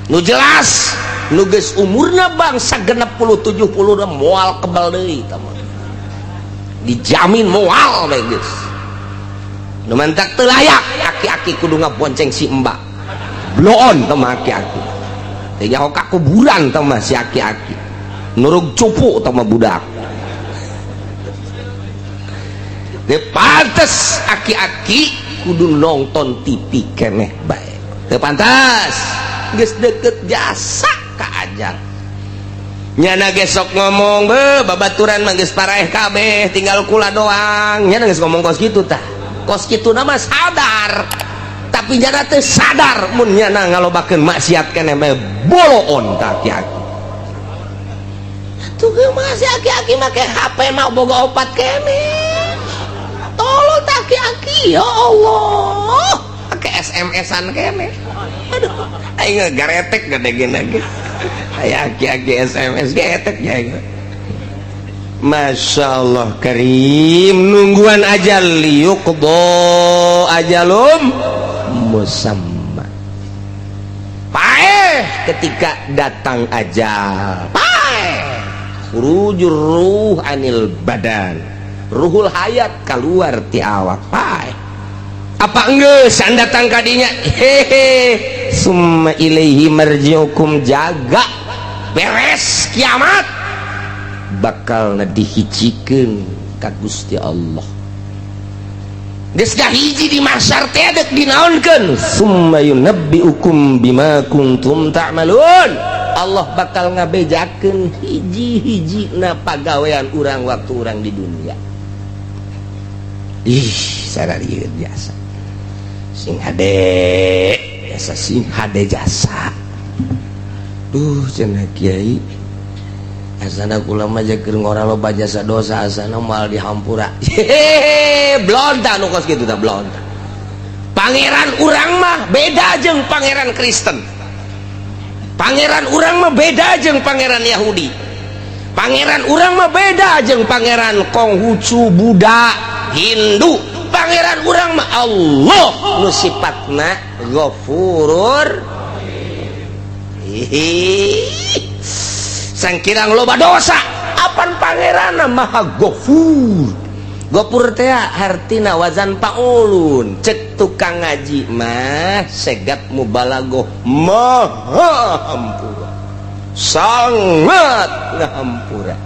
nu jelas nu geus umurna bangsa 60-70 moal kebal deui tah dijamin moal deui geus nu mantak teu layak aki-aki kudu ngabonceng si embak bloon tah aki-aki teh nyaho ka kuburan tah si aki-aki nurug cupu tah budak. Teu pantes aki-aki kudu nonton TV keneh bae. Teu pantes. Geus deukeut jasa ka ajal. Nyana ge sok ngomong babaturan mah geus paraeh kabeh tinggal kula doang. Nyana geus ngomong kos kitu tah. Kos kituna mah sadar. Tapi nyana teu sadar mun nyana ngalobakeun maksiat keneh bae boloon ka aki-aki. Tuh ge masih aki-aki make HP mah boga opat keneh. Tolong aki-aki ya Allah pakai SMS-an kene aduh aing garetek gadegen lagi aya aki-aki SMS getek ya Masya Allah karim nungguan ajal liyuqdo ajalum musamma paeh ketika datang ajal paeh khurujur ruh anil badan ruhul hayat keluar ti awak pae apa enggeus anda datang kadinya hehe summa ilaihi marji'ukum jaga beres kiamat bakal dihijikeun ka Gusti Allah geus hiji di mahsyar teh dek dinaonkeun summa yunabbi'ukum bima kuntum ta'malun Allah bakal ngabejakeun hiji-hijina pagawean urang waktu urang di dunia. Ih, sararieun jasa. Sing hade, jasa sing hade jasa. Duh, cenah kiai. Asana kula mah keur ngora loba jasa dosa asana moal dihampura. Hehehe, blonta nu kos kitu tah blonta. Pangeran urang mah beda jeung pangeran Kristen. Pangeran urang mah beda jeung pangeran Yahudi. Pangeran urang mah beda jeung pangeran Konghucu, Buddha, Hindu. Pangeran urang mah Allah nu sifatna Ghafurur. Sangkirang loba dosa, apan pangeranna Maha Ghafur. gopur teh hartina wazan paulun, cek tukang ngaji mah segat mubalaghah maha hampura, sangat ngahampura.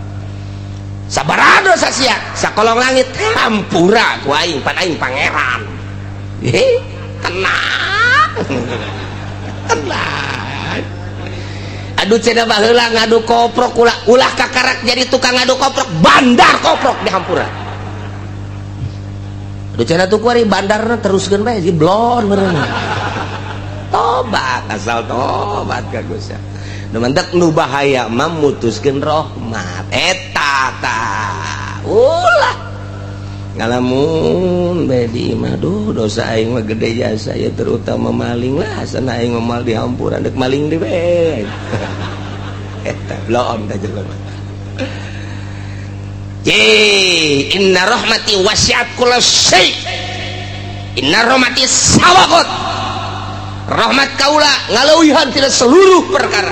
Sabaraha dosa sia sakolong langit hampura ku aing pan aing pangeran. Tenang. Tenang. Aduh cenah baheula ngadu koprok ulah kakarak jadi tukang ngadu koprok, bandar koprok di hampura. Aduh cenah tuh kuari bandarna teruskeun bae si blon meureun. Tobat, asal tobat ka Gusti. Nu mentek nu bahaya mah mutuskeun rahmat eta tah. Ulah ngalamun bae di imah dosa aing mah gede jasa ya, terutama maling lah, sana aing mah mal dihampura dek maling di bae. Eta blon ta jelema. Inna rahmati wasi'at kulla syai'. Inna rahmati sawaqat. Rahmat kaula ngaleuwihan tina seluruh perkara.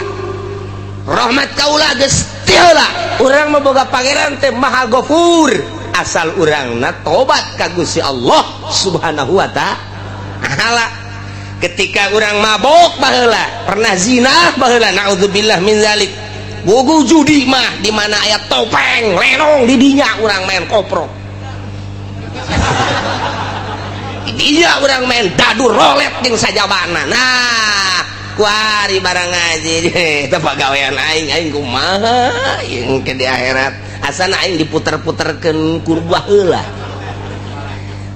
Rahmat kaula geus tiheula. Urang mah boga pangeran teh Maha Ghafur, asal urangna tobat ka Gusti Allah Subhanahu wa ta'ala. Ketika urang mabok baheula, pernah zina baheula, naudzubillah min zalik. Bogo judi mah di mana aya topeng lenong di dinya urang main koprok. Di dinya urang main dadu rolet jeung sajabana. Nah, kuari barang ngaji teh pagawean aing kumaha yang ke di akhirat asana aing diputer-puterkeun kurbah heula.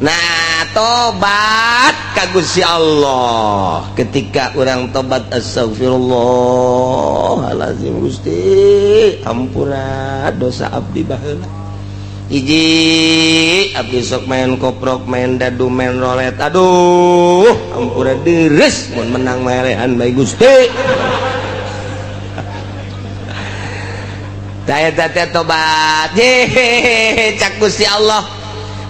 Nah, tobat ka Gusti Allah. Ketika orang tobat astagfirullahalazim Gusti, ampura dosa abdi baheula. Hiji abdi sok main koprok, main dadu, main rolet. Aduh, ampura deres mun menang melehan bae Gusti. Saya teh tobat. Cak Gusti Allah.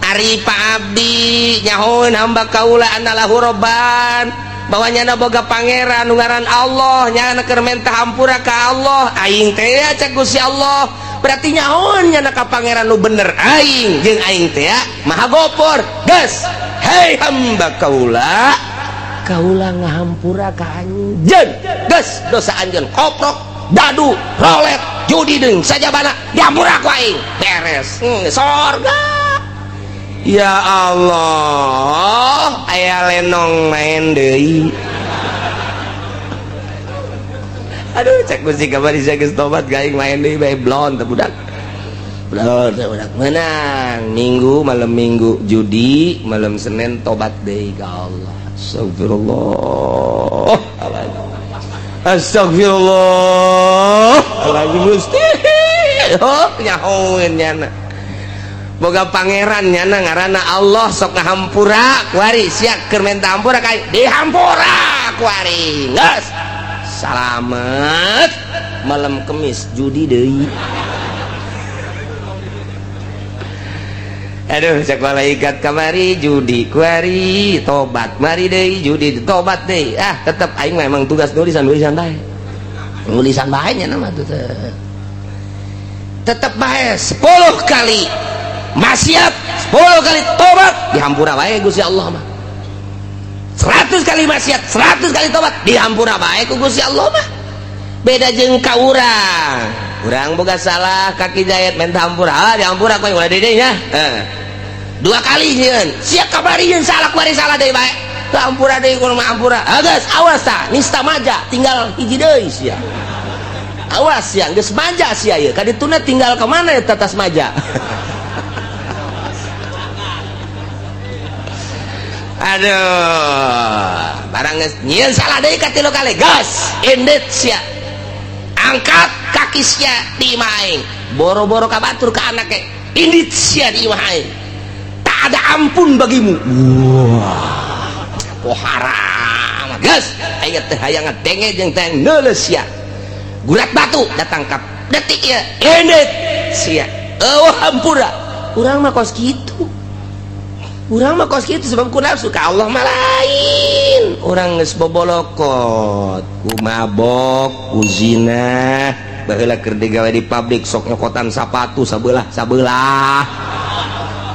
Ari Pak Abdi nyahoun hamba kaula anallahu robban, bawanya boga pangeran ngaran Allah, nyana keur mentah hampura ka Allah. Aing teh ya cak Gusti Allah, berarti nyahoun nyana ka pangeran nu bener aing, jeung aing teh ya Maha Ghafur. Geus hei hamba kaula ngahampura ka anjeun. Geus dosa anjeun koprok, dadu, rolet, judi deung sajabana dihampura ku aing. Beres. Sorga. Ya Allah, aya lenong main deui. Aduh, cek Gusti kamari geus tobat ka aing main deui bae blon teh budak. Blon teh budak menang. Minggu malam Minggu judi, malam Senin tobat deui ka Allah. Astagfirullah. Astagfirullah. Gusti. Oh, nyahoeun nyana. Boga pangeran nyana ngaranna Allah sok ngahampura kuari siak keur menta hampura ka dihampura kuari. Geus salamet malam Kemis judi deui. Aduh cek malaikat kamari judi kuari tobat mari deui judi tobat deui. Ah tetep aing memang tugas nulisan bae. Nulisan bae nya mah tuh tetep bae 10 kali maksiat 10 kali tobat dihampura bae Gusti Allah mah. 100 kali maksiat 100 kali tobat dihampura bae ku Gusti Allah mah. Beda jeung ka urang boga salah kaki jahit minta hampura dihampura ku ulah deui nya. 2 kali nyieun sia kabarieun salah kuari salah deui bae hampura deui ku mah hampura. Geus awas tah nista maja tinggal hiji deui sia. Awas ya geus maja sia ieu kadituna tinggal ka mana ya tatas maja. Aduh, barang nyieun salah deui ka 3 kali, gas, endit sia. Angkat kaki sia di imah aing. Boro-boro ka batur ka anake, indit sia di imah aing. Tak ada ampun bagimu. Wah. Haram. Gas, aya teh hayang ngadenge jeung teh neuleus sia. Gurat batu datang ka detik ieu, endit sia. Eueuh hampura. Urang mah kos kitu. Urang mah kos kitu sebab ku nafsu ka Allah mah lain. Urang geus bobolokot, ku mabok, ku zina, baheula keur digawe di pabrik sok nyokotan sapatu sabelah.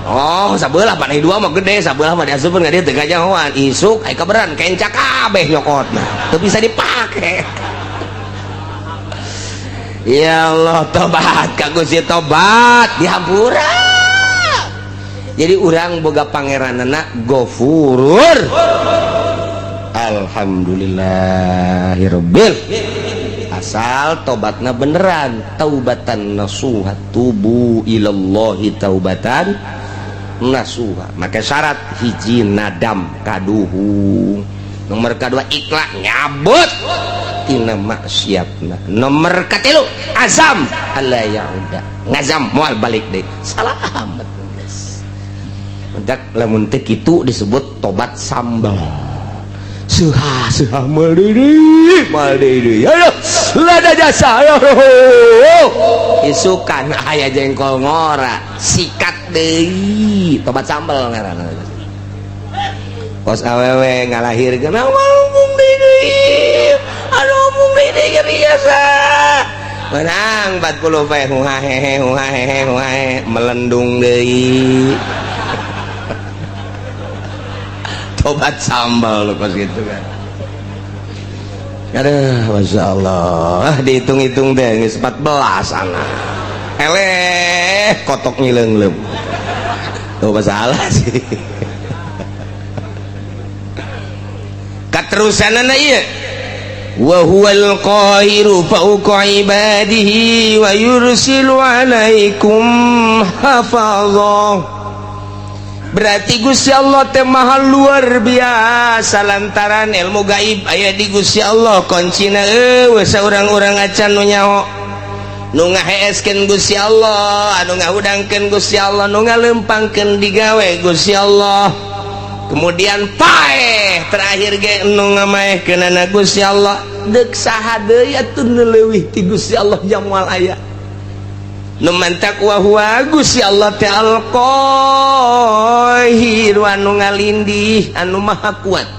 oh sabelah panai dua mah gede sabelah mah diasupun nggak dia teu gajahoan isuk aya kaberan kencak kabeh nyokotna teu bisa dipake. Ya Allah tobat ka Gusti tobat dihampura. Jadi urang boga pangeranana Ghafurur. Alhamdulillahirabbil asal tobatna beneran taubatan nasuha tubu ilallahi taubatan nasuha make syarat hiji nadam kaduhu nomor kedua ikhlas nyabut tina maksiatna nomor katilu azam alla yauda ngazam moal balik deui salamet guys mendak lamun teu kitu disebut tobat sambal suha mal deui ayo lada jasa ayo isukan aya jengkol ngora sikat deui tobat sambal ngaranna pos awewe ngalahirkeun ngomong deui anu ngomong deui ge biasa menang 40 pe huhahe melendung deui tobat sambal pas gitu kan. Aduh, Masya Allah dihitung-hitung deh 14 anak eleh kotok ngileung-leum tuh masalah sih katerusanana ieu wa huwal qahiru fawqa ibadihi wa yursilu alaikum hafazah. Berarti Gusti Allah teh maha luar biasa lantaran ilmu gaib aya di Gusti Allah kuncina saurang-urang acan nu nyaho nu ngaheeskeun Gusti Allah anu ngahudangkeun Gusti Allah nu ngalempangkeun digawe Gusti Allah kemudian paeh terakhir ge nu ngamaehkeunana Gusti Allah deuk saha deui atuh nu leuwih ti Gusti Allah jamual aya nu mantak wa huwa Gusti Allah teh al-qahir anu ngalindih anu maha kuat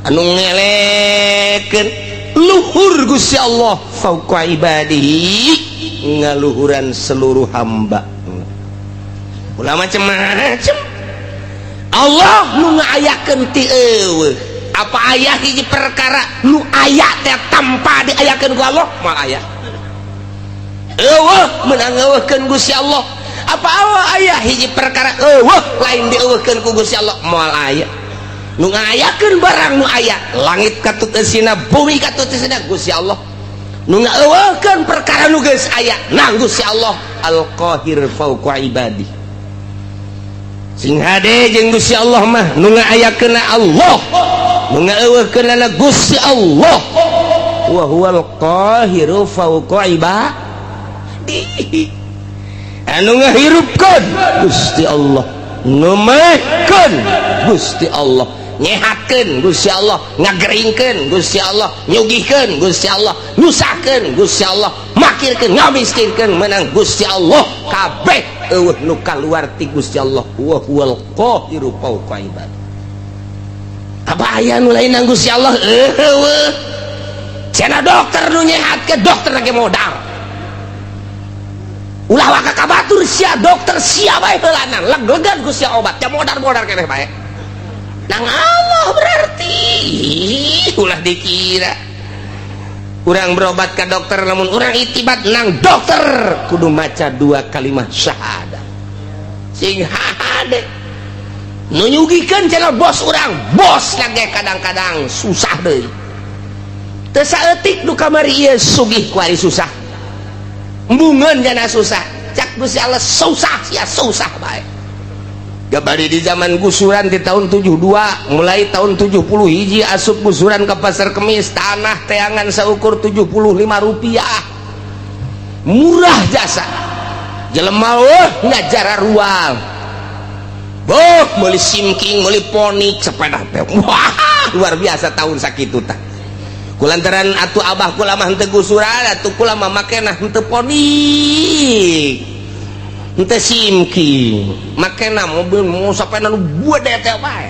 anu ngelekeun luhur Gusti Allah fauqa ibadihi ngaluhuran seluruh hamba ulah macam-macam Allah nu ngaayakeun ti eueuh apa aya hiji perkara nu aya teh tanpa diayakeun ku Allah moal aya menang eueuhkeun Gusti Allah apa aya hiji perkara lain dieueuhkeun ku Gusti Allah moal aya nu ngayakeun barang nu aya langit katuteusina bumi katuteusina Gusti Allah nu ngaeueuhkeun perkara nu geus aya nang Gusti Allah al-qahir fauqa ibadi sing hade jeung Gusti Allah mah nu ngaayakeunna Allah nu ngaeueuhkeunna Gusti Allah wa huwal qahiru fauqa ibadi anu ngahirupkeun Gusti Allah numehkeun Gusti Allah nyehatkeun Gusti Allah ngageringkeun Gusti Allah nyugihkeun Gusti Allah nyusahkeun Gusti Allah makirkeun ngamiskinkeun menang Gusti Allah kabeh eueuh nu kaluar ti Gusti Allah wa huwal qahiru fauqa ibad apa aya nu lain nang Gusti Allah eueuh cenah dokter nu nyehatkeun dokter lagi modal ulah waka kabatur sia dokter sia bae heulanan legegan Gusti obat ca modar-modar keneh bae nang Allah berarti ulah dikira urang berobat ka dokter lamun urang itibat nang dokter kudu maca 2 kalimat syahadat sing hade nu nyugikeun cenah bos urang bos lage kadang-kadang susah deui teu saeutik nu kamari ieu sugih ku ari susah embungeun jana susah cak Gusti Allah susah sia susah bae gabari di zaman gusuran di tahun 72 mulai tahun 70 hiji asup gusuran ke pasar kemis tanah teangan saukur 75 rupiah murah jasa jelema ngajara ruang boh meuli simking meuli ponik sepeda teh wah luar biasa tahun sakitu tah kulantaran atuh abah kula mah henteu gusuran atuh kula mah makena henteu ponik henteu simki makena mobil mau sepeda nu gede teh bae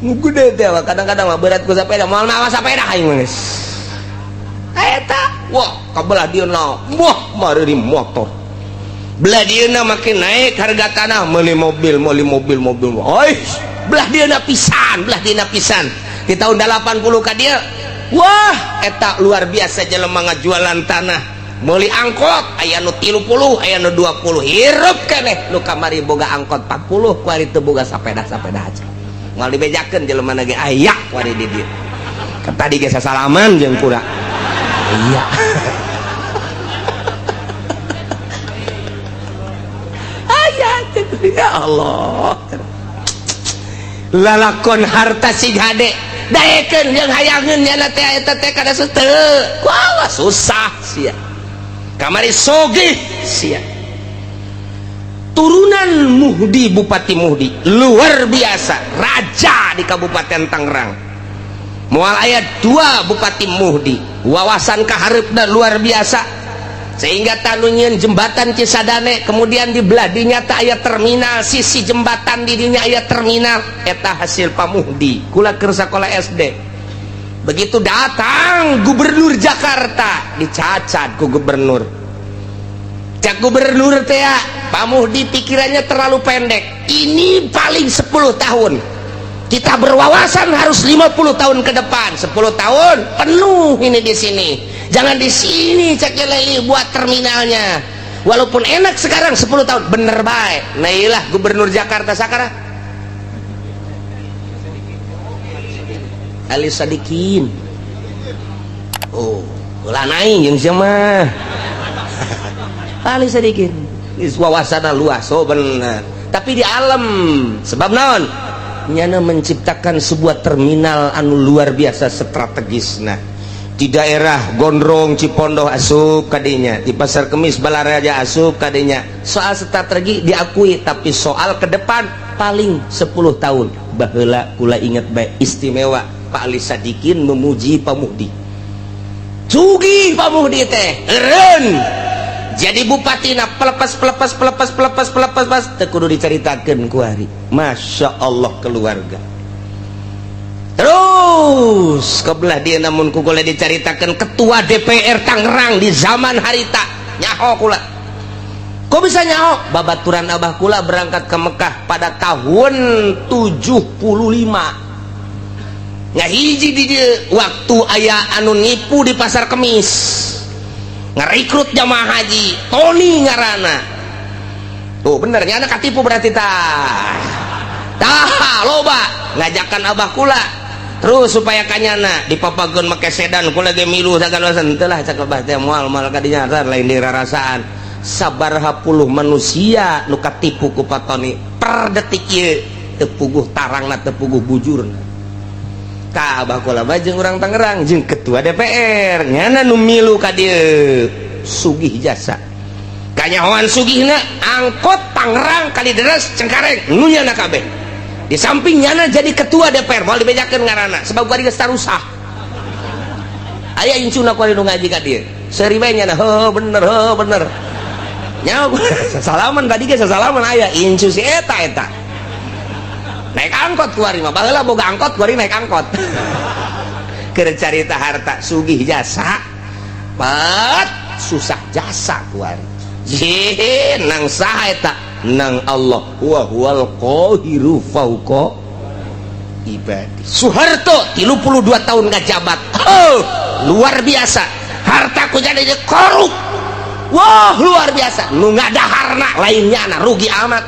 nu gede teh kadang-kadang mah berat ku sepeda moal mawa sepeda aing geus eta wah kabelah dieuna wah mari motor belah dieuna makin naik harga tanah, meuli mobil oi belah dieuna pisan di tahun 80 ka dieu. Wah eta luar biasa jelema ngajualan tanah, meuli angkot aya nu 30 aya nu 20, hirup keneh nu kamari boga angkot 40 kuari teu boga sapeda aja moal dibejakeun jelema na ge aya kuari di dieu. Tadi ge sasalaman jeung kura iya ya Allah, lalakon harta si gade daekeun jeung hayangeun nya teh eta teh kada teu kuawa susah sia kamari sogih sia. Turunan Muhdi, Bupati Muhdi luar biasa, raja di Kabupaten Tangerang. Moal aya 2 Bupati Muhdi, wawasan kahareupna luar biasa sehingga tanunyeun jembatan Cisadane, kemudian di beladinya tak aya terminal, sisi jembatan di dinya aya terminal, eta hasil pamuhdi kula keur sakola SD. Begitu datang gubernur Jakarta dicacat ku gubernur, cak gubernur teh pamuhdi pikirannya terlalu pendek, ini paling 10 tahun kita berwawasan harus 50 tahun ke depan, 10 tahun penuh ini di sini. Jangan di sini cek lagi buat terminalnya. Walaupun enak sekarang 10 tahun bener baik. Nah iyalah gubernur Jakarta sakara Ali Sadikin. Oh, ulah naik jeung sia mah. Ali Sadikin. Wawasanna luas, oh bener. Tapi di alam sebab naon? Nyana menciptakan sebuah terminal anu luar biasa strategisna. Di daerah Gondrong Cipondoh asup kadinya, di Pasar Kemis Balaraja asup kadinya. Soal strategi diakui, tapi soal ke depan paling 10 tahun. Baheula kula inget bae istimewa Pak Ali Sadikin memuji Pamuhdi. Sugih Pamuhdi teh, eureun. Jadi bupatina pelepas teu kudu dicaritakeun ku ari. Masya Allah keluarga. Terus kebelah dia namun kukula diceritakan ketua DPR Tangerang di zaman harita nyaho kula. Kok bisa nyaho? Babaturan abah kula berangkat ke Mekah pada tahun 75. Ngahiji di dia waktu aya anu nipu di Pasar Kemis, ngerekrut jamaah haji Tony ngarana. Tuh bener nya anak katipu berarti tah loba ngajakan abah kula. Terus supaya kanyana dipapageun make sedan kula ge milu sagalasan teu lah cak abah teh moal kadinya lain dirarasaan sabaraha puluh manusia nu katipu ku Patoni per detik ieu teu puguh tarangna teu puguh bujurna. Ka abah kula mah jeung urang Tangerang jeung ketua DPR nyana nu milu ka dieu sugih jasa. Kanyahoan sugihna angkot Tangerang Kalideres Cengkareng nu nyana kabeh. Di sampingnya jadi ketua DPR mau dibejakeun ngaranna sebab gua geus tarusah aya incuna ku nu ngaji ka dieu seuri bae nya bener nya salaman tadi ge salaman aya incu si eta naik angkot ku ari mah baheula boga angkot ku ari naik angkot keur carita harta sugih jasa pat susah jasa ku ari nang saha eta nang Allah wa huwal qahiru fauqa ibadi. Soeharto 32 tahun ngajabat, luar biasa hartaku jadi korup, wah luar biasa nu ngadaharna lainnya na rugi amat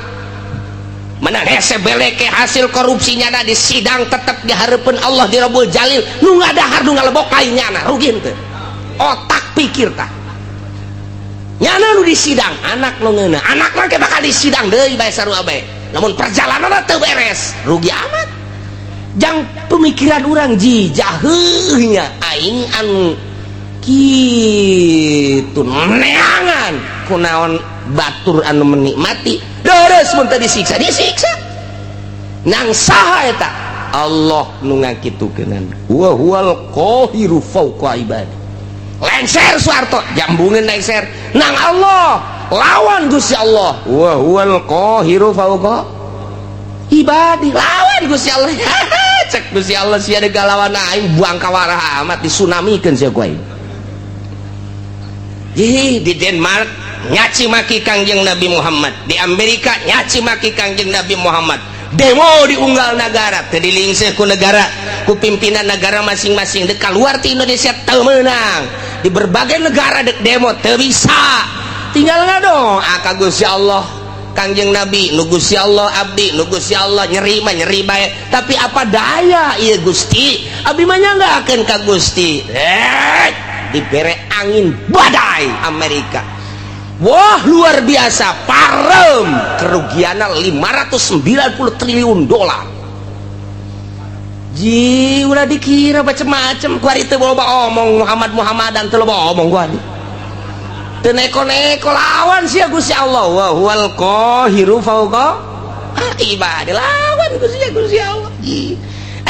menang hese beleke hasil korupsinya na di sidang tetap dihareupeun Allah di Rabbul Jalil nu ngadahar nu ngalebok lainnya na rugi henteu otak pikir tah nyana nu disidang anak nu ngeuna anak lagi bakal disidang deui bae sarua bae namun perjalananna teu beres rugi amat jang pemikiran urang jijah heuh nya aing anu kitu neangan kunaon batur anu menikmati deres mun teu disiksa nang saha eta Allah nu ngakitukeun wa huwal qahiru fauqa ibadi. Lengser Soeharto jambungin lengser nang Allah lawan Gusti Allah wa huwal qahiru fauqa ibadi lawan Gusti Allah cek Gusti Allah sia ada galawan aing buang kawaraha amat disunamikeun sia ku aing di Denmark nyaci maki Kangjeng Nabi Muhammad, di Amerika nyaci maki Kangjeng Nabi Muhammad, demo di unggal negara terdilingsir ku negara ku pimpinan negara masing-masing dek keluar ti Indonesia teu meunang, di berbagai negara dek demo teu bisa, tinggal ngadong ka Gusti Allah Kangjeng Nabi nu Gusti Allah abdi nu Gusti Allah nyeri mah nyeri bae, tapi apa daya ieu Gusti abdi mah nyanggakeun ka Gusti dibere angin badai Amerika, wah luar biasa, parem kerugianna 590 triliun dolar. Ji ulah dikira macem-macem ku ari teu loba omong Muhammadan teu loba omong gua teu neko-neko lawan sia Gusti Allah, wa huwal qahiru fauqa ibadi, lawan Gusti Allah.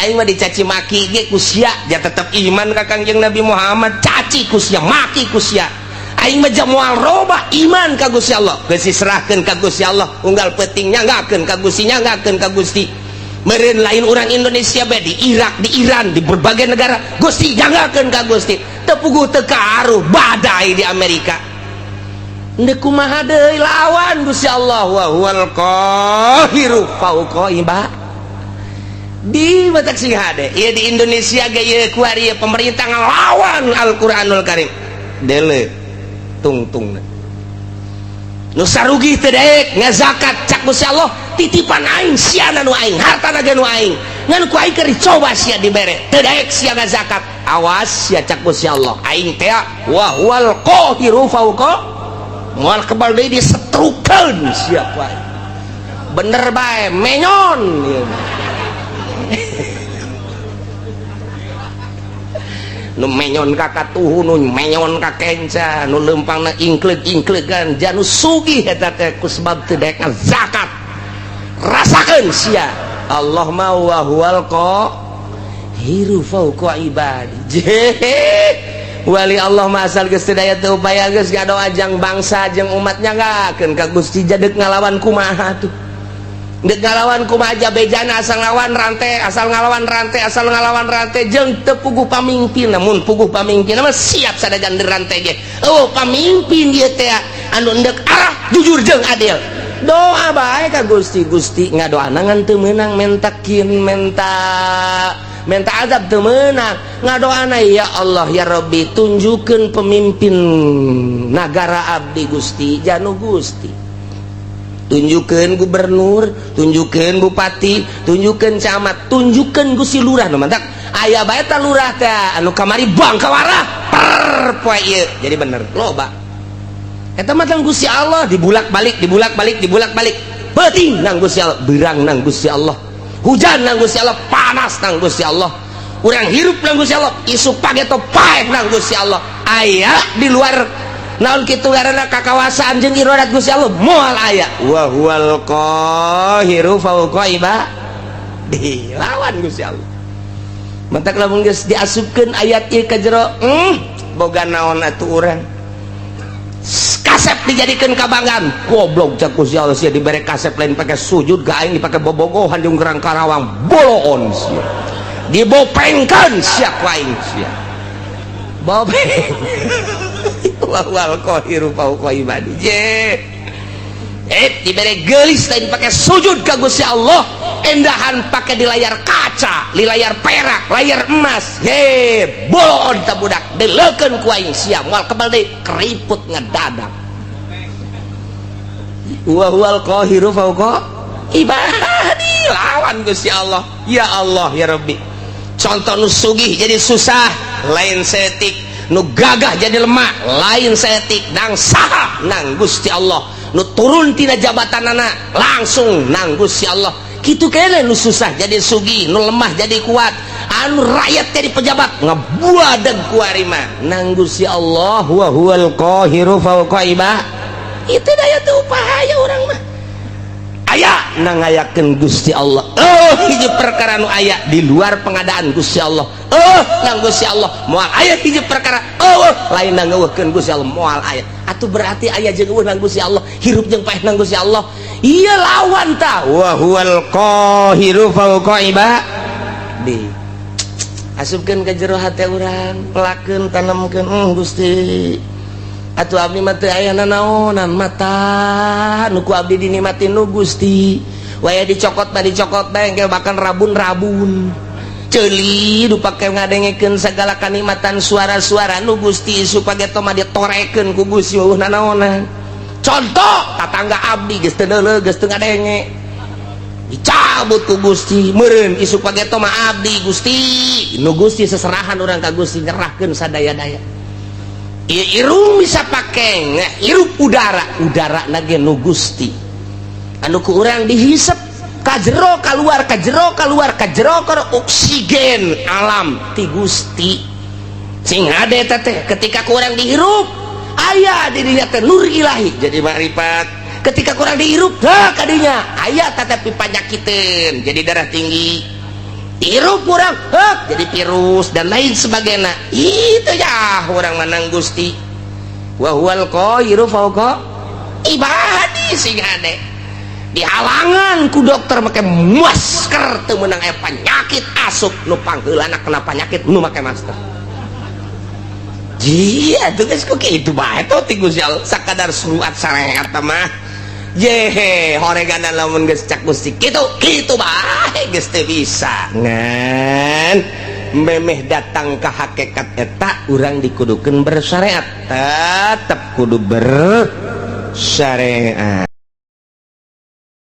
Aing mah dicaci maki ge ku sia ja tetep iman ka Kangjeng Nabi Muhammad, caci ku sia maki ku sia. Aing mah moal robah iman ka Gusti Allah, geus diserahkeun ka Gusti Allah, unggal penting nyanggakeun ka Gusti, nyanggakeun ka Gusti. Meureun lain orang Indonesia bae di Irak, di Iran, di berbagai negara, Gusti nyanggakeun ka Gusti. Teu puguh teu kaaruh badai di Amerika. Ndek kumaha deui lawan Gusti Allah, wa huwal qahiru fauqa ibadi. Di batak sing hade ieu di Indonesia ge ieu ku ari pemerintah ngalawan Al-Qur'anul Karim. Dele tungtung nu sarugi teu daek ngazakat cak Gusti Allah titipan aing siana nu aing hartana ge nu aing ngan ku aing keur dicoba sia dibere teu daek sia ngazakat, awas sia cak Gusti Allah aing teh wa huwal qahiru fauqa moal kebal deui disetrukeun sia ku aing bener bae menyon nu menyon ka katuhu nu menyon ka kenca nu lempangna ingkleg-ingklegan janu sugih eta teh ku sebab teu daek zakat, rasakeun sia Allah ma wa huwal qahiru fauqa ibadi. Wali Allah ma asal geus teu daya teu upaya geus gado ajang bangsa jeung umat nyanggakeun ka Gusti jadeg ngalawan kumaha tuh, dek ngalawan kumaha aja bejana asal ngalawan rantai jeung teu puguh pamimpin, namun puguh pamimpin mah siap sadajan di rantai ge. Oh pamimpin ieu teh anu endek arah jujur jeung adil, doa bae ka Gusti, Gusti ngadoana ngan teu meunang menta azab teu meunang, ngadoana ya Allah ya Rabbi tunjukkeun pemimpin nagara abdi Gusti janu Gusti, tunjukkeun gubernur, tunjukkeun bupati, tunjukkeun camat, tunjukkeun Gusti lurah nu mantap aya bae ta lurah teh anu kamari bangkawarah per poe ieu jadi bener loba eta mah tang Gusti Allah dibulak-balik penting nang Gusti Allah, berang nang Gusti Allah, hujan nang Gusti Allah, panas nang Gusti Allah, urang hirup nang Gusti Allah, isu pageto paeh nang Gusti Allah, aya di luar naon kitu ngaranna kakawasaan jeung iradat Gusti Allah moal aya wa huwal qahiru fauqa ibadi, lawan Gusti Allah. Mantak lamun geus diasupkeun ayat ieu ka jero boga naon atuh urang kasep dijadikeun kabanggan goblok cak Gusti Allah sia dibere kasep lain pake sujud ka aing dipake bobogohan jeung gerang karawang boloon sia dibopengkeun sia ku aing sia bopeng wal qahiru fauqa ibadi dibere geulis lain pakai sujud ka Gusti Allah, endahan pakai di layar kaca, di layar perak, layar emas, boloon ta budak deleukeun ku aing sia moal kebal deui keriput ngedadak. Wa huwal qahiru fauqa ibadi, lawan Gusti Allah. Ya Allah ya Rabbi, contoh nu sugih jadi susah lain setik, nu gagah jadi lemah lain setik, nang saha nang Gusti Allah, nu turun tina jabatanana langsung nang Gusti Allah. Kitu kene nu susah jadi sugih, nu lemah jadi kuat, anu rakyat jadi pejabat ngabuadeg ku ari mah nang Gusti Allah. Wa huwal qahiru fauqa ibadi, itu daya teu upaya urang mah aya nang ngayakeun Gusti Allah. Hiji perkara nu aya di luar pengadaan Gusti Allah, nang Gusti Allah moal aya hiji perkara lain nang ngeuweuhkeun Gusti Allah moal aya. Atuh berarti aya jeung eueuh nang Gusti Allah, hirup jeung paeh nang Gusti Allah. Ieu lawan ta wa huwal qahiru fauqa ibadi. Asupkeun ka jero hate urang, pelakeun tanemkeun Gusti. atuh abdi mah teu aya nanaonan mata nu ku abdi dinikmatin nu Gusti waya dicokot bae engke makan rabun-rabun ceuli nu pake ngadengekeun sagala kanikmatan suara-suara nu Gusti supageto mah ditorekeun ku Gusti weuh nanaonan contoh tatangga abdi geus teu deuleu geus teu ngadenge dicabut ku Gusti meureun isu pageto mah abdi Gusti nu Gusti seserahan urang ka Gusti nyerahkeun sadaya-daya irung bisa pake hirup udara nage nu Gusti anu ku urang dihisep kajero keluar oksigen alam ti Gusti sing ade teh ketika kurang dihirup aya dirinya teh nur ilahi jadi makrifat ketika kurang dihirup kadinya aya tetapi panyakiteun jadi darah tinggi hirup kurang jadi virus dan lain sebagainya itu ya orang menang Gusti wa huwal qairu fauqa ibadi sing ade dihalangan ku dokter make masker teu meunang aya penyakit asup nu pangheulana kena penyakit nu make masker jieu atuh geus ku kitu bae to ti Gusti Allah sakadar suruat syariat mah yehe horegana lamun geus cak Gusti kitu bae geus teu bisa ngan memeh datang ka hakikat eta urang dikudukeun bersyariat tetep kudu bersyariat.